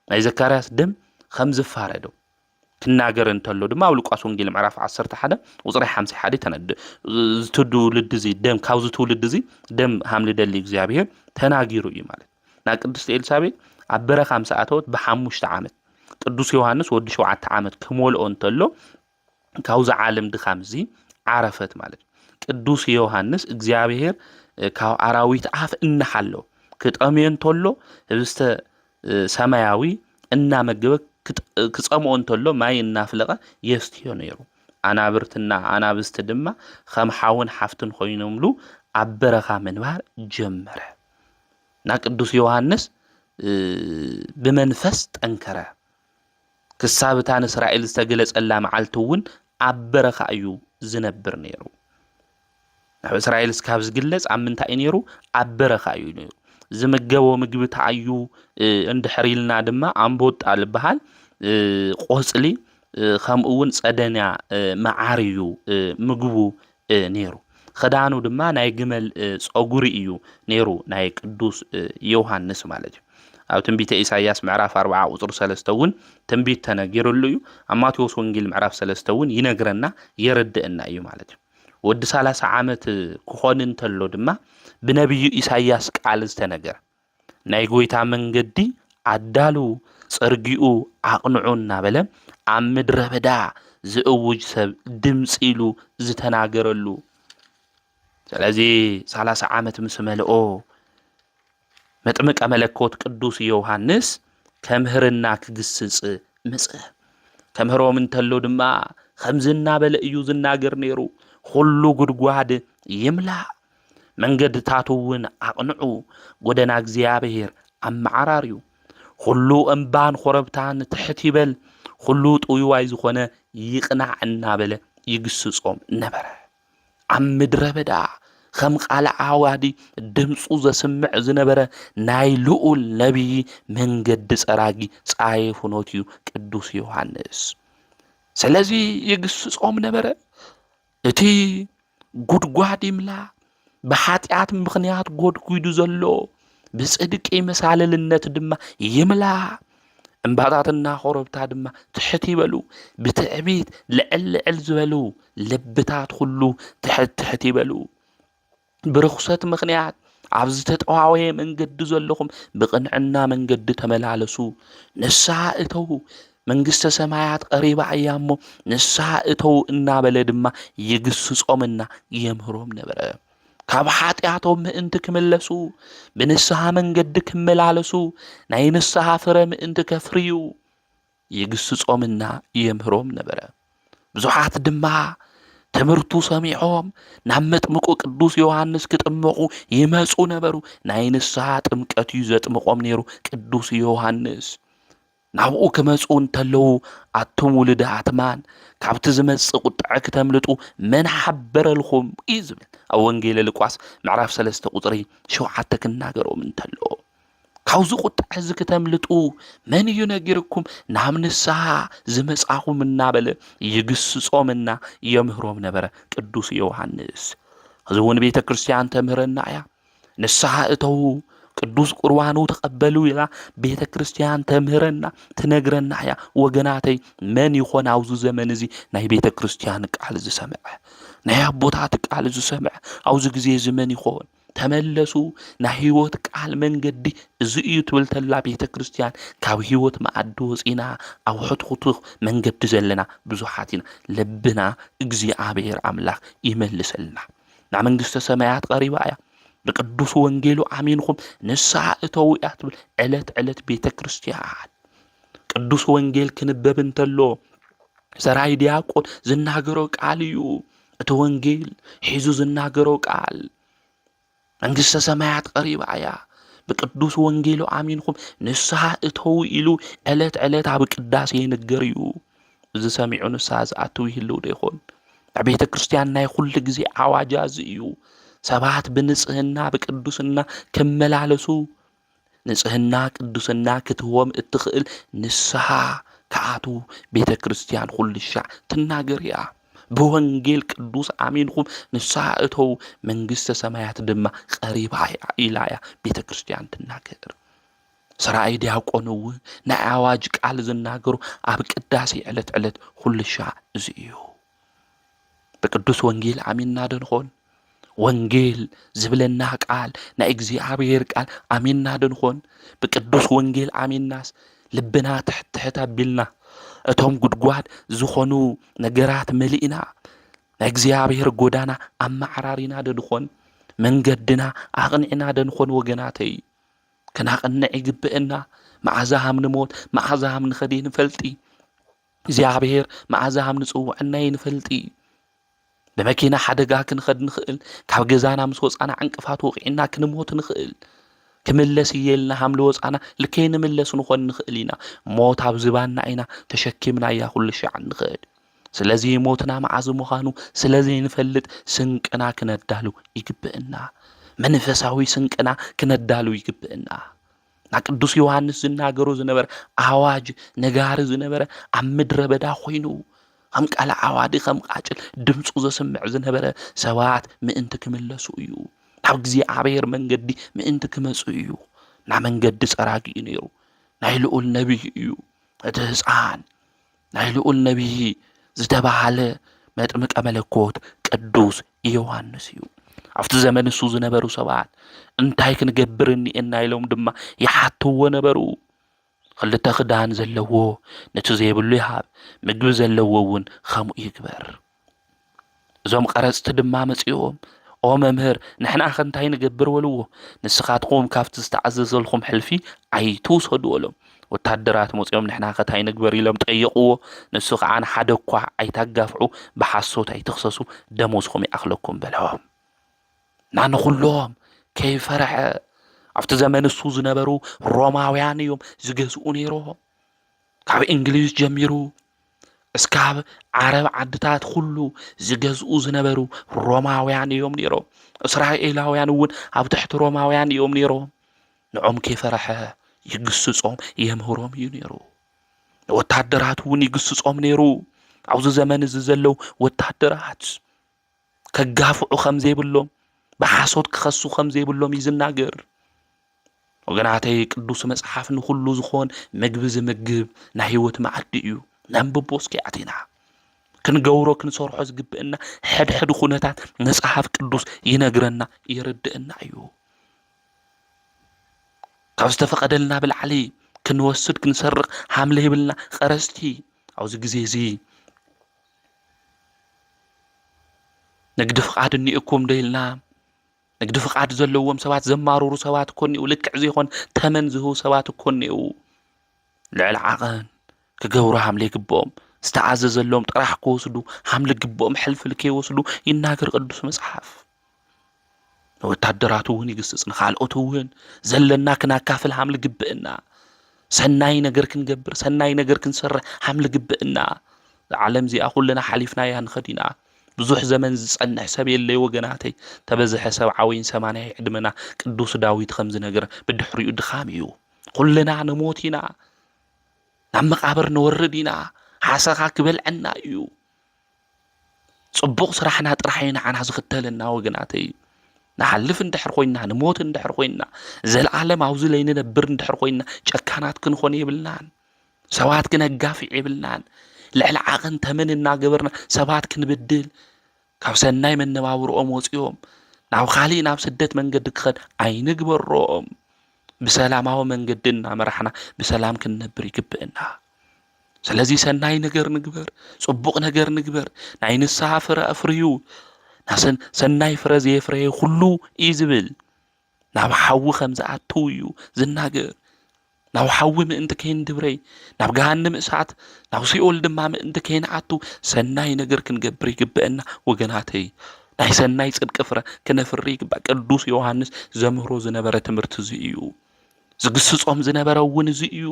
S1: ናይ ዘካርያስ ደም ከምዝ ፋረዶ ክናገር እንተሎ ድማ ኣብ ሉቃስ ወንጌል ምዕራፍ 11 ቁጥሪ 51 ተነድ ዝትዱ ልድዚ ደም ካውዝ ትውልድ እዚ ደም ሃምሊ ደሊ እግዚአብሔር ተናጊሩ እዩ ማለት ና ቅድስት ኤልሳቤጥ ኣብ በረኻ ምሳኣተወት ብ5 ዓመት ቅዱስ ዮሐንስ ወዲ 7 ዓመት ክሞልኦ እንተሎ ካውዝ ዓለም ድኻም እዚ ዓረፈት ማለት ቅዱስ ዮሐንስ እግዚአብሔር ካብ አራዊት አፍ እናሓሎ ክጠምዮ እንተሎ ህብስተ ሰማያዊ እናመገበ ክጸምኦ እንተሎ ማይ እናፍለቀ የስትዮ ነይሩ አናብርትና አናብስት ድማ ከም ሓውን ሓፍትን ኮይኖምሉ ኣብ በረኻ መንባር ጀመረ ና ቅዱስ ዮሐንስ ብመንፈስ ጠንከረ ክሳብታን እስራኤል ዝተገለጸላ መዓልቲ እውን ኣብ በረኻ እዩ ዝነብር ነይሩ ናብ እስራኤል እስካብ ዝግለጽ ኣብ ምንታይ ነይሩ ኣብ በረኻ እዩ ነይሩ ዝምገቦ ምግቢ ታዩ እንድሕሪልና ድማ ኣምቦጣ ልበሃል ቆጽሊ ከምኡ እውን ጸደንያ መዓርዩ ምግቡ ነይሩ خدانو ድማ ናይ ግመል ጸጉሪ እዩ ነይሩ ናይ ቅዱስ ዮሐንስ ማለት እዩ ኣብ ትንቢተ ኢሳይያስ ምዕራፍ 40 ቁጥር 3 እውን ትንቢት ተነገረሉ እዩ ኣብ ማቴዎስ ወንጌል ምዕራፍ 3 እውን ይነግረና የረድእና እዩ ማለት እዩ ወዲ 30 ዓመት ክኾን እንተሎ ድማ ብነብዩ ኢሳይያስ ቃል ዝተነገረ ናይ ጎይታ መንገዲ አዳሉ ጽርጊኡ አቅንዑና በለ ኣብ ምድረ በዳ ዝእውጅ ሰብ ድምጽ ኢሉ ዝተናገረሉ ስለዚህ 30 ዓመት ምስ መልኦ መጥምቀ መለኮት ቅዱስ ዮሐንስ ከምህርና ክግስጽ ምጽእ ከምህሮም እንተሎ ድማ ከምዝና በለ እዩ ዝናገር ነይሩ ሁሉ ጉድጓድ ይምላ መንገድታቱውን አቅንዑ ጎደና እግዚአብሔር አማዓራሪው ሁሉ እንባን ኮረብታን ትሕት ይበል ሁሉ ጥዩዋይ ዝኾነ ይቅናዕና በለ ይግስጾም ነበረ ኣብ ምድረ በዳ ከም ቃል ዓዋዲ ድምፁ ዘስምዕ ዝነበረ ናይ ልኡል ነቢይ መንገዲ ጸራጊ ጻይ ፍኖት እዩ ቅዱስ ዮሐንስ ስለዚ ይግስጾም ነበረ እቲ ጉድጓድ ይምላ በኃጢአት ምክንያት ጎድጉዱ ዘሎ ብጽድቂ መሳለልነት ድማ ይምላ እንባታትና ኮረብታ ድማ ትሕት ይበሉ ብትዕቢት ልዕል ዝበሉ ልብታት ሁሉ ትሕት ይበሉ ብርኽሰት ምክንያት ኣብዚ ተጠዋወየ መንገዲ ዘለኹም ብቅንዕና መንገዲ ተመላለሱ ንስሓ እተው መንግስተ ሰማያት ቀሪባ እያሞ ንስሓ እተው እናበለ ድማ ይግስጾምና የምህሮም ነበረ ካብ ኃጢአቶም ምእንቲ ክምለሱ ብንስሓ መንገዲ ክመላለሱ ናይ ንስሓ ፍረ ምእንቲ ከፍርዩ ይግስጾምና የምህሮም ነበረ ብዙሓት ድማ ትምህርቱ ሰሚዖም ናብ መጥምቁ ቅዱስ ዮሐንስ ክጥምቁ ይመጹ ነበሩ ናይ ንስሓ ጥምቀት እዩ ዘጥምቆም ነይሩ ቅዱስ ዮሐንስ ናብኡ ክመጹ እንተለው ኣቶም ውልደ ኣትማን ካብቲ ዝመጽእ ቁጥዕ ክተምልጡ መን ሓበረልኩም ይዝብል ኣብ ወንጌል ሉቃስ ምዕራፍ 3 ቁጥሪ 7 ክናገሮም እንተሎ ካውዚ ቁጣዕ እዚ ከተምልጡ መን እዩ ነጊርኩም ናብ ንስሓ ዝመጻኹም እናበለ ይግስጾምና የምህሮም ነበረ ቅዱስ ዮሐንስ። እዚ እውን ቤተ ክርስቲያን ተምህረና እያ። ንስሓ እተው ቅዱስ ቁርባኑ ተቐበሉ ኢላ ቤተ ክርስቲያን ተምህረና ትነግረና እያ። ወገናተይ መን ይኾን ኣብዚ ዘመን እዚ ናይ ቤተ ክርስቲያን ቃል ዝሰምዐ ናይ ኣቦታት ቃል ዝሰምዐ ኣብዚ ግዜ እዚ መን ይኾን? ተመለሱ ናይ ህይወት ቃል መንገዲ እዚ እዩ ትብል ተላ ቤተ ክርስቲያን ካብ ህይወት መኣዲ ወፂና ኣብ ሕትኹትኽ መንገዲ ዘለና ብዙሓት ኢና። ልብና እግዚኣብሔር ኣምላኽ ይመልሰልና። ናብ መንግስተ ሰማያት ቀሪባ እያ። ብቅዱስ ወንጌሉ ኣሚንኹም ንስሓ እተው እያ ትብል ዕለት ዕለት ቤተ ክርስቲያን። ቅዱስ ወንጌል ክንበብ እንተሎ ሰራይ ዲያቆን ዝናገሮ ቃል እዩ። እቲ ወንጌል ሒዙ ዝናገሮ ቃል መንግስተ ሰማያት ቀሪባ እያ። ብቅዱስ ወንጌሉ ኣሚንኹም ንስሓ እተው ኢሉ ዕለት ዕለት ኣብ ቅዳሴ ይንገር እዩ። እዚ ሰሚዑ ንስሓ ዝኣትው ይህልው ዶ ይኾን? ኣብ ቤተ ክርስቲያን ናይ ኩሉ ግዜ ኣዋጃ እዚ እዩ። ሰባት ብንጽህና ብቅዱስና ክመላለሱ ንጽህና ቅዱስና ክትህቦም እትኽእል ንስሓ ከኣቱ ቤተ ክርስቲያን ኩሉ ሻዕ ትናገር እያ። ብወንጌል ቅዱስ ኣሚንኹም ንስሓ እተው መንግስተ ሰማያት ድማ ቀሪባ ኢላ እያ ቤተ ክርስቲያን ትናገር። ሰራይ ዲያቆን እውን ናይ ኣዋጅ ቃል ዝናገሩ ኣብ ቅዳሴ ዕለት ዕለት ኩሉ ሻዕ እዚ እዩ። ብቅዱስ ወንጌል ኣሚንና ዶ ንኾን? ወንጌል ዝብለና ቃል ናይ እግዚኣብሔር ቃል ኣሚንና ዶ ንኾን? ብቅዱስ ወንጌል ኣሚንናስ ልብና ትሕትሕት ኣቢልና እቶም ጉድጓድ ዝኾኑ ነገራት መሊእና ናይ እግዚኣብሔር ጎዳና ኣማዕራሪና ዶ ንኾን? መንገድና ኣቕኒዕና ዶ ንኾን? ወገናተይ ክናቕንዕ ይግብአና። መዓዛ ሃም ንሞት መዓዛ ሃም ንኸደ ንፈልጢ። እግዚኣብሔር መዓዛ ሃም ንጽውዐና ንፈልጢ። ብመኪና ሓደጋ ክንኸድ ንኽእል። ካብ ገዛና ምስ ወፃና ዕንቅፋት ወቂዕና ክንሞት ንኽእል። ክምለስ እየልና ሃም ልወፃና ልከይ ንምለስ ንኾን ንኽእል ኢና። ሞት ኣብ ዝባና ኢና ተሸኪምና እያ ኩሉ ሻዕ ንኽእል። ስለዚ ሞትና መዓዝ ምዃኑ ስለዚ ንፈልጥ ስንቅና ክነዳሉ ይግብአና። መንፈሳዊ ስንቅና ክነዳሉ ይግብአና። ና ቅዱስ ዮሐንስ ዝናገሮ ዝነበረ ኣዋጅ ነጋሪ ዝነበረ ኣብ ምድረ በዳ ኮይኑ ከም ቃል ዓዋዲ ከም ቃጭል ድምፁ ዘስምዕ ዝነበረ ሰባት ምእንቲ ክምለሱ እዩ። ናብ እግዚኣብሔር መንገዲ ምእንቲ ክመፁ እዩ። ና መንገዲ ፀራጊ እዩ ነይሩ። ናይ ልዑል ነቢይ እዩ። እቲ ህፃን ናይ ልዑል ነቢይ ዝተባሃለ መጥምቀ መለኮት ቅዱስ ዮሐንስ እዩ። ኣብቲ ዘመን እሱ ዝነበሩ ሰባት እንታይ ክንገብር እኒአና ኢሎም ድማ ይሓትዎ ነበሩ። ክልተ ክዳን ዘለዎ ነቲ ዘይብሉ ይሃብ፣ ምግቢ ዘለዎ እውን ከምኡ ይግበር። እዞም ቀረፅቲ ድማ መጺኦም ኦ መምህር ንሕና ከንታይ ንገብር በልዎ። ንስኻትኩም ካብቲ ዝተዓዘዘልኩም ሕልፊ ኣይትውሰዱ በሎም። ወታደራት መጺኦም ንሕና ከንታይ ንግበር ኢሎም ጠየቕዎ። ንሱ ከዓ ንሓደ እኳ ኣይታጋፍዑ፣ ብሓሶት ኣይትኽሰሱ፣ ደሞዝኩም ይኣኽለኩም በሎም። ናንኩሎም ከይፈርሐ ኣብቲ ዘመን እሱ ዝነበሩ ሮማውያን እዮም ዝገዝኡ ነይሮም። ካብ እንግሊዝ ጀሚሩ እስካብ ዓረብ ዓድታት ኩሉ ዝገዝኡ ዝነበሩ ሮማውያን እዮም ነይሮም። እስራኤላውያን እውን ኣብ ትሕቲ ሮማውያን እዮም ነይሮም። ንዖም ከይፈርሐ ይግስጾም የምህሮም እዩ ነይሩ። ወታደራት እውን ይግስጾም ነይሩ። ኣብዚ ዘመን እዚ ዘለው ወታደራት ከጋፍዑ ከም ዘይብሎም ብሓሶት ክኸሱ ከም ዘይብሎም ይዝናገር። ወገናተይ ቅዱስ መጽሓፍ ንኩሉ ዝኾን ምግቢ ዝምግብ ናይ ህይወት መዓዲ እዩ። ነንብቦ እስኪ ኣቲና ክንገብሮ ክንሰርሖ ዝግብአና ሕድሕድ ኩነታት መጽሓፍ ቅዱስ ይነግረና ይርድእና እዩ። ካብ ዝተፈቀደልና ብላዕሊ ክንወስድ ክንሰርቕ ሓምለ ይብልና ቀረስቲ ኣብዚ ግዜ እዚ ንግዲ ፍቃድ እኒአኩም ደይልና ንግዲ ፍቃድ ዘለዎም ሰባት ዘማሩሩ ሰባት ኮኒኡ ልክዕ ዘይኾን ተመን ዝህቡ ሰባት ኮኒኡ ልዕሊ ዓቐን ክገብሩ ሓምለ ይግብኦም። ዝተኣዘዘሎም ጥራሕ ክወስዱ ሓምለ ግብኦም ሕልፊ ከይወስዱ ይናገር ቅዱስ መጽሓፍ። ወታደራቱ እውን ይግስጽ ንኻልኦት እውን ዘለና ክናካፍል ሓምለ ግብአና። ሰናይ ነገር ክንገብር ሰናይ ነገር ክንሰርሕ ሓምለ ግብአና። ዓለም እዚኣ ኩልና ሓሊፍና እያ ንኸዲና። ብዙሕ ዘመን ዝጸንሕ ሰብ የለይ ወገናተይ ተበዝሐ 70 80 ዕድመና ቅዱስ ዳዊት ከም ዝነገረ ብድሕሪኡ ድኻም እዩ ኩልና ንሞት ኢና ናብ መቃብር ንወርድ ኢና ሓሰኻ ክበልዐና እዩ ጽቡቕ ስራሕና ጥራሕ ንዓና ዝኽተለና ወገናተይ ንሓልፍ እንድሕር ኮይና ንሞት እንድሕር ኮይና ዘለዓለም ኣብዙ ላይ ንነብር እንድሕር ኮይና ጨካናት ክንኾን የብልናን ሰባት ክነጋፊዕ የብልናን ልዕሊ ዓቕን ተመን እናገበርና ሰባት ክንብድል ካብ ሰናይ መነባብሮኦም ወፂኦም ናብ ካሊእ ናብ ስደት መንገዲ ክኸድ ኣይንግበሮም ብሰላማዊ መንገዲ እናመራሕና ብሰላም ክንነብር ይግብአና ስለዚ ሰናይ ነገር ንግበር ጽቡቕ ነገር ንግበር ናይ ንስሓ ፍረ ኣፍርዩ ሰናይ ፍረ ዘየፍረየ ኩሉ እዩ ዝብል ናብ ሓዊ ከም ዝኣትው እዩ ዝናገር ናብ ሓዊ ምእንቲ ከይንድብረይ ናብ ገሃነም እሳት ናብ ሲኦል ድማ ምእንቲ ከይንኣቱ ሰናይ ነገር ክንገብር ይግብአና ወገናተይ ናይ ሰናይ ጽድቂ ፍረ ክነፍሪ ይግባእ ቅዱስ ዮሃንስ ዘምህሮ ዝነበረ ትምህርቲ እዚ እዩ ዝግስጾም ዝነበረ እውን እዚ እዩ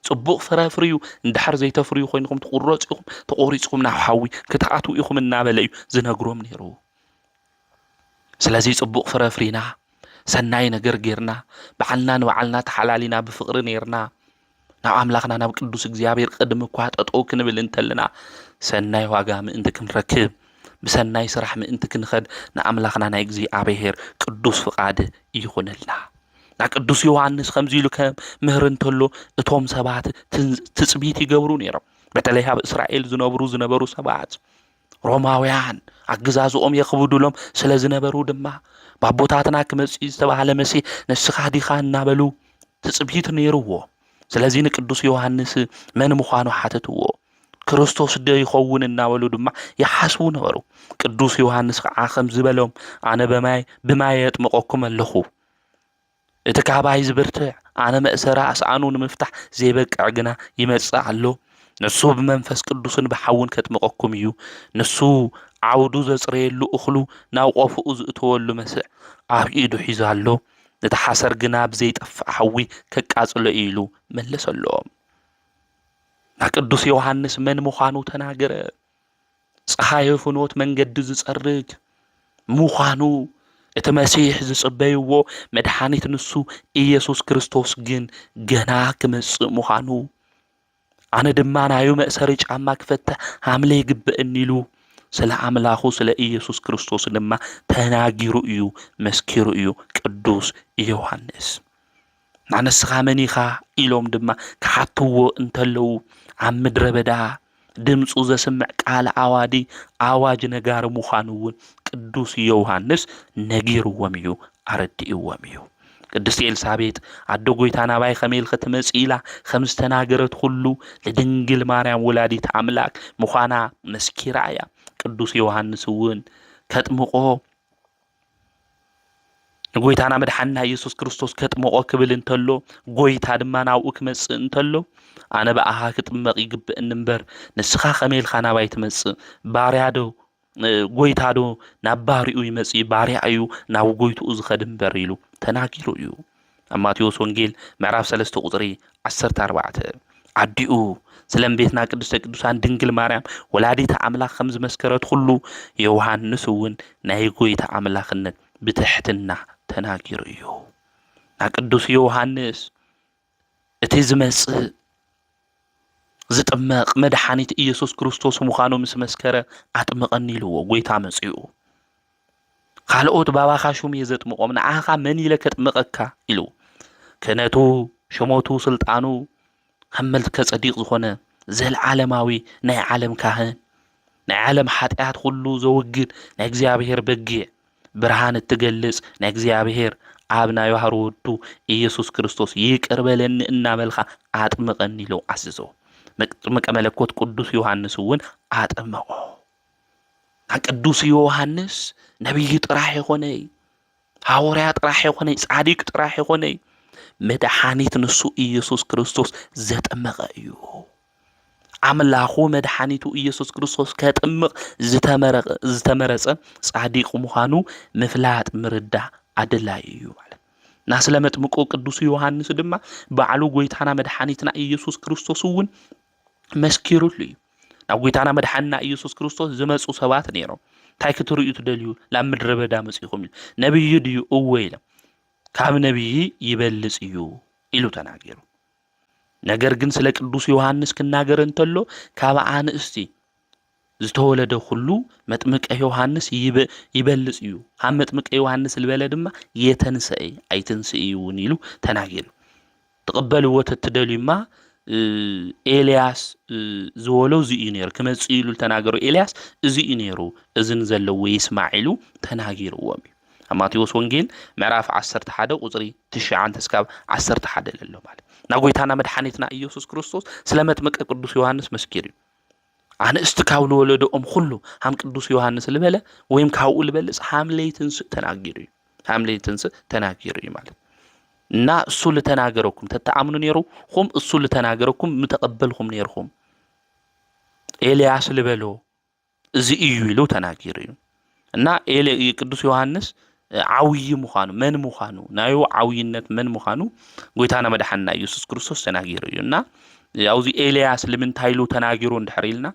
S1: ጽቡቕ ፍረ ፍርዩ እንድሕር ዘይተፍርዩ ኮይንኩም ትቁረጹ ኢኹም ተቆሪጽኩም ናብ ሓዊ ክትኣትው ኢኹም እናበለ እዩ ዝነግሮም ነይሩ ስለዚ ጽቡቕ ፍረ ፍሪና ሰናይ ነገር ጌርና በዓልና ንበዓልና ተሓላሊና ብፍቕሪ ነርና ናብ ኣምላኽና ናብ ቅዱስ እግዚአብሔር ቅድሚ እኳ ጠጠው ክንብል እንተለና ሰናይ ዋጋ ምእንቲ ክንረክብ ብሰናይ ስራሕ ምእንቲ ክንኸድ ንኣምላኽና ናይ እግዚአብሔር ቅዱስ ፍቃድ ይኹነልና ቅዱስ ዮሐንስ ከምዚ ኢሉ ከም ምህር እንተሎ እቶም ሰባት ትጽቢት ይገብሩ ነይሮም በተለይ ኣብ እስራኤል ዝነበሩ ሰባት ሮማውያን ኣገዛዝኦም የኽብዱሎም ስለ ዝነበሩ ድማ ባቦታትና ክመጽእ ዝተባሃለ መሲሕ ንስኻ ዲኻ እናበሉ ትጽቢት ነይርዎ ስለዚ ንቅዱስ ዮሐንስ መን ምዃኑ ሓተትዎ ክርስቶስ ደ ይኸውን እናበሉ ድማ ይሓስቡ ነበሩ ቅዱስ ዮሐንስ ከዓ ከም ዝበሎም ኣነ ብማይ የጥምቐኩም ኣለኹ እቲ ካባይ ዝብርትዕ ኣነ መእሰራ ኣስኣኑ ንምፍታሕ ዘይበቅዕ ግና ይመጽእ ኣሎ ንሱ ብመንፈስ ቅዱስን ብሓውን ከጥምቐኩም እዩ ንሱ ዓውዱ ዘጽረየሉ እኽሉ ናብ ቆፍኡ ዝእተወሉ መስዕ ኣብ ኢዱ ሒዙ ኣሎ እቲ ሓሰር ግና ብዘይጠፍዕ ሓዊ ከቃጽሎ ኢሉ መለሰሎም ቅዱስ ዮሐንስ መን ምዃኑ ተናገረ ፀሓይ ፍኖት መንገዲ ዝጸርግ ምዃኑ እቲ መሲሕ ዝጽበይዎ መድኃኒት ንሱ ኢየሱስ ክርስቶስ ግን ገና ክመጽእ ምዃኑ ኣነ ድማ ናዩ መእሰሪ ጫማ ክፈትሕ ሓምለ ይግብአኒ ኢሉ ስለ ኣምላኹ ስለ ኢየሱስ ክርስቶስ ድማ ተናጊሩ እዩ መስኪሩ እዩ ቅዱስ ዮሐንስ ንስኻ መን ኢኻ ኢሎም ድማ ክሓትዎ እንተለዉ ኣብ ምድረ በዳ ድምፁ ዘስምዕ ቃል ኣዋዲ ኣዋጅ ነጋሪ ምዃኑ እውን ቅዱስ ዮሐንስ ነጊርዎም እዩ ኣረዲእዎም እዩ ቅድስቲ ኤልሳቤጥ ኣዶ ጎይታና ባይ ኸመይ ክትመጽእ ኢላ ከም ዝተናገረት ሁሉ ለድንግል ማርያም ወላዲት ኣምላክ ምዃና መስኪራ እያ ቅዱስ ዮሐንስ እውን ከጥምቆ ጎይታና መድሓንና ኢየሱስ ክርስቶስ ከጥምቆ ክብል እንተሎ ጎይታ ድማ ናብኡ ክመጽእ እንተሎ ኣነ በኣኻ ክጥመቕ ይግብአኒ እምበር ንስኻ ኸመይ ኢልካ ናባይ ትመጽእ ባርያዶ ጎይታዶ ናብ ባሪኡ ይመጽእ ባርያ እዩ ናብ ጎይትኡ ዝኸድ እምበር ኢሉ ተናጊሩ እዩ ኣብ ማቴዎስ ወንጌል ምዕራፍ 3 ቁጽሪ 14 ኣዲኡ ስለም ቤትና ቅድስተ ቅዱሳን ድንግል ማርያም ወላዲት ኣምላኽ ከም ዝመስከረት ሁሉ ዮሐንስ እውን ናይ ጎይታ ኣምላኽነት ብትሕትና ተናጊሩ እዩ ቅዱስ ዮሐንስ እቲ ዝመጽእ ዝጥመቕ መድኃኒት ኢየሱስ ክርስቶስ ምዃኑ ምስ መስከረ ኣጥምቐኒ ኢልዎ ጎይታ መጽኡ ካልኦት ባባኻ ሹም እየ ዘጥምቖም ንዓኻ መን ኢለ ከጥምቐካ ኢሉ ክህነቱ ሸሞቱ ስልጣኑ ከም መልከ ጸዲቕ ዝኾነ ዘለዓለማዊ ናይ ዓለም ካህን ናይ ዓለም ኃጢአት ሁሉ ዘውግድ ናይ እግዚአብሔር በጊዕ ብርሃን እትገልጽ ናይ እግዚአብሔር ኣብ ናይ ባህር ወዱ ኢየሱስ ክርስቶስ ይቅር በለኒ እናበልኻ ኣጥምቐኒ ኢሉ ኣዘዞ መጥምቀ መለኮት ቅዱስ ዮሐንስ እውን ኣጥምቆ ቅዱስ ዮሐንስ ነቢይ ጥራሕ ይኾነይ ሐዋርያ ጥራሕ ይኾነይ ጻዲቅ ጥራሕ ይኾነይ መድኃኒት ንሱ ኢየሱስ ክርስቶስ ዘጠመቀ እዩ ኣምላኹ መድኃኒቱ ኢየሱስ ክርስቶስ ከጥምቕ ዝተመረጸ ጻዲቅ ምዃኑ ምፍላጥ ምርዳእ ኣድላይ እዩ ማለት ናስለ መጥምቆ ቅዱስ ዮሐንስ ድማ ባዕሉ ጎይታና መድኃኒትና ኢየሱስ ክርስቶስ እውን መስኪሩሉ እዩ ናብ ጎይታና መድኃኒትና ኢየሱስ ክርስቶስ ዝመጹ ሰባት ነይሮም እንታይ ክትርእዩ ትደልዩ ናብ ምድረ በዳ መጺኹም ኢሉ ነቢይ ድዩ እወ ኢሎም ካብ ነቢይ ይበልጽ እዩ ኢሉ ተናገሩ። ነገር ግን ስለ ቅዱስ ዮሐንስ ክናገር እንተሎ ካብ ኣንስቲ ዝተወለደ ኩሉ መጥምቀ ዮሐንስ ይበልጽ እዩ ካብ መጥምቀ ዮሐንስ ዝበለ ድማ የተንሰአ ኣይትንስእ እውን ኢሉ ተናገሩ። ተቀበልዎ ተትደልዩማ ኤልያስ ዝወሎ እዚ እዩ ነይሩ ክመጽእ ኢሉ ተናገሩ። ኤልያስ እዚ እዩ ነይሩ እዝን ዘለዎ ይስማዕ ኢሉ ተናጊርዎም እዩ። ማቴዎስ ወንጌል ምዕራፍ 11 ቁጽሪ 9 እስካብ 11 ዘሎ ማለት ና ጎይታና መድኃኒትና ኢየሱስ ክርስቶስ ስለ መጥምቀ ቅዱስ ዮሐንስ መስኪር እዩ። ኣንስቲ ካብ ዝወለዶኦም ኩሉ ሃም ቅዱስ ዮሐንስ ዝበለ ወይም ካብኡ ዝበልጽ ሃምለይትንስእ ተናጊሩ እዩ። ሃምለይትንስእ ተናጊሩ እዩ ማለት እና እሱ ልተናገረኩም ተተኣምኑ ነይሩኩም እሱ ልተናገረኩም ምተቀበልኩም ነይርኩም ኤልያስ ልበሎ እዚ እዩ ኢሉ ተናጊሩ እዩ። እና ቅዱስ ዮሐንስ ዓውይ ምዃኑ መን ምዃኑ ናዩ ዓውይነት መን ምዃኑ ጎይታና መድኃኒትና ኢየሱስ ክርስቶስ ተናጊሩ እዩ። እና ያውዚ ኤልያስ ንምንታይ ኢሉ ተናጊሩ እንድሕሪልና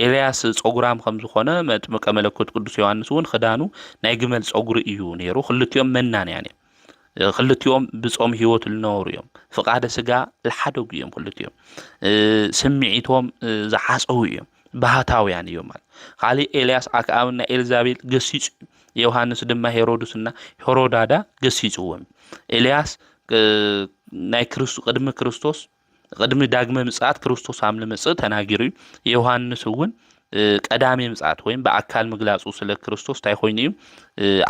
S1: ኤልያስ ጸጉራም ከም ዝኾነ መጥምቀ መለኮት ቅዱስ ዮሐንስ እውን ክዳኑ ናይ ግመል ጸጉሪ እዩ ነይሩ። ክልቲኦም መናንያን እዮም። ክልቲኦም ብጾም ህይወት ዝነበሩ እዮም። ፍቃደ ስጋ ዝሓደጉ እዮም። ክልቲኦም ስምዒቶም ዝሓፀው እዮም። ባህታውያን እዮም ማለት ካሊእ ኤልያስ ኣክዓብና ኤልዛቤል ገሲጹ ዮሐንስ ድማ ሄሮድስና ሄሮዳዳ ገሲጽዎም። ኤልያስ ናይ ክርስቶስ ቅድሚ ክርስቶስ ቅድሚ ዳግመ ምጽአት ክርስቶስ አምለ መጽእ ተናጊሩ እዩ። ዮሐንስ እውን ቀዳሜ ምጽአት ወይም በአካል ምግላጹ ስለ ክርስቶስ ታይ ኮይኑ እዩ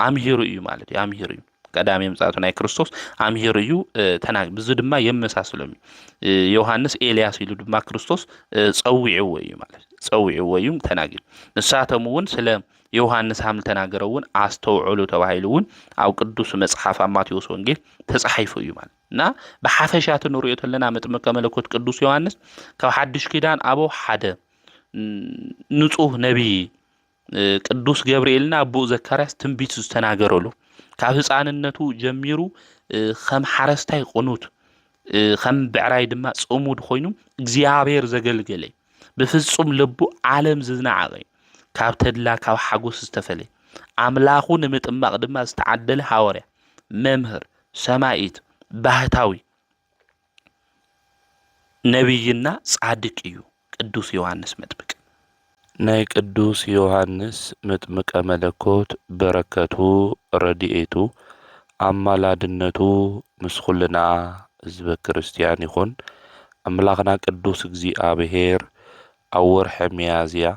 S1: አምሂሩ እዩ ማለት እዩ። አምሂሩ እዩ ቀዳሜ ምጽአቱ ናይ ክርስቶስ አምሂሩ እዩ ተናግ ብዙ ድማ የመሳሰሎም ዮሐንስ ኤልያስ ኢሉ ድማ ክርስቶስ ጸዊዕዎ እዩ ማለት ጸዊዕዎ እዩ ተናጊሩ። ንሳቶም እውን ስለ ዮሐንስ ሃም ተናገረውን አስተውዕሉ ተባሂሉውን ኣብ ቅዱስ መጽሐፍ ማቴዎስ ወንጌል ተጻሒፉ እዩ ማለት እና በሐፈሻት ንሪኦ ተለና መጥምቀ መለኮት ቅዱስ ዮሐንስ ካብ ሓድሽ ኪዳን አቦ ሓደ ንጹህ ነቢይ ቅዱስ ገብርኤልና አቦ ዘካርያስ ትንቢት ዝተናገረሉ ካብ ህፃንነቱ ጀሚሩ ከም ሓረስታይ ቁኑት ከም ብዕራይ ድማ ጽሙድ ኮይኑ እግዚአብሔር ዘገልገለ ብፍጹም ልቡ ዓለም ዝናዓቀ ካብ ተድላ ካብ ሓጎስ ዝተፈለ አምላኹ ንምጥማቅ ድማ ዝተዓደለ ሐዋርያ መምህር ሰማይት ባህታዊ ነቢይና ጻድቅ እዩ ቅዱስ ዮሐንስ መጥምቅ። ናይ ቅዱስ ዮሐንስ መጥምቀ መለኮት በረከቱ ረድኤቱ አማላድነቱ ምስኩልና ህዝበ ክርስቲያን ይኹን። አምላኽና ቅዱስ እግዚአብሔር ኣብ ወርሒ ሚያዝያ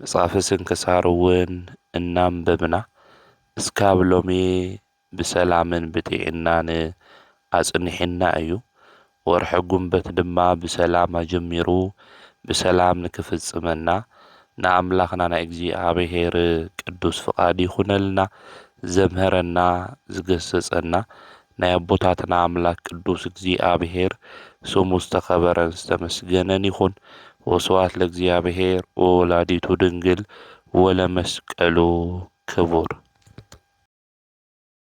S1: መጽሐፈ ስንክሳር እውን እናንበብና እስካብ ሎሚ ብሰላምን ብጥዕናን አጽኒሕና እዩ። ወርሒ ጉንበት ድማ ብሰላም ጀሚሩ ብሰላም ንክፍጽመና ንኣምላኽና ናይ እግዚአብሔር ቅዱስ ፍቃድ ይኹነልና። ዘምሃረና ዝገሰጸና ናይ አቦታትና አምላክ ቅዱስ እግዚአብሔር ስሙ ዝተኸበረን ዝተመስገነን ይኹን። ወስብሐት ለእግዚአብሔር ወወላዲቱ ድንግል ወለመስቀሉ ክቡር።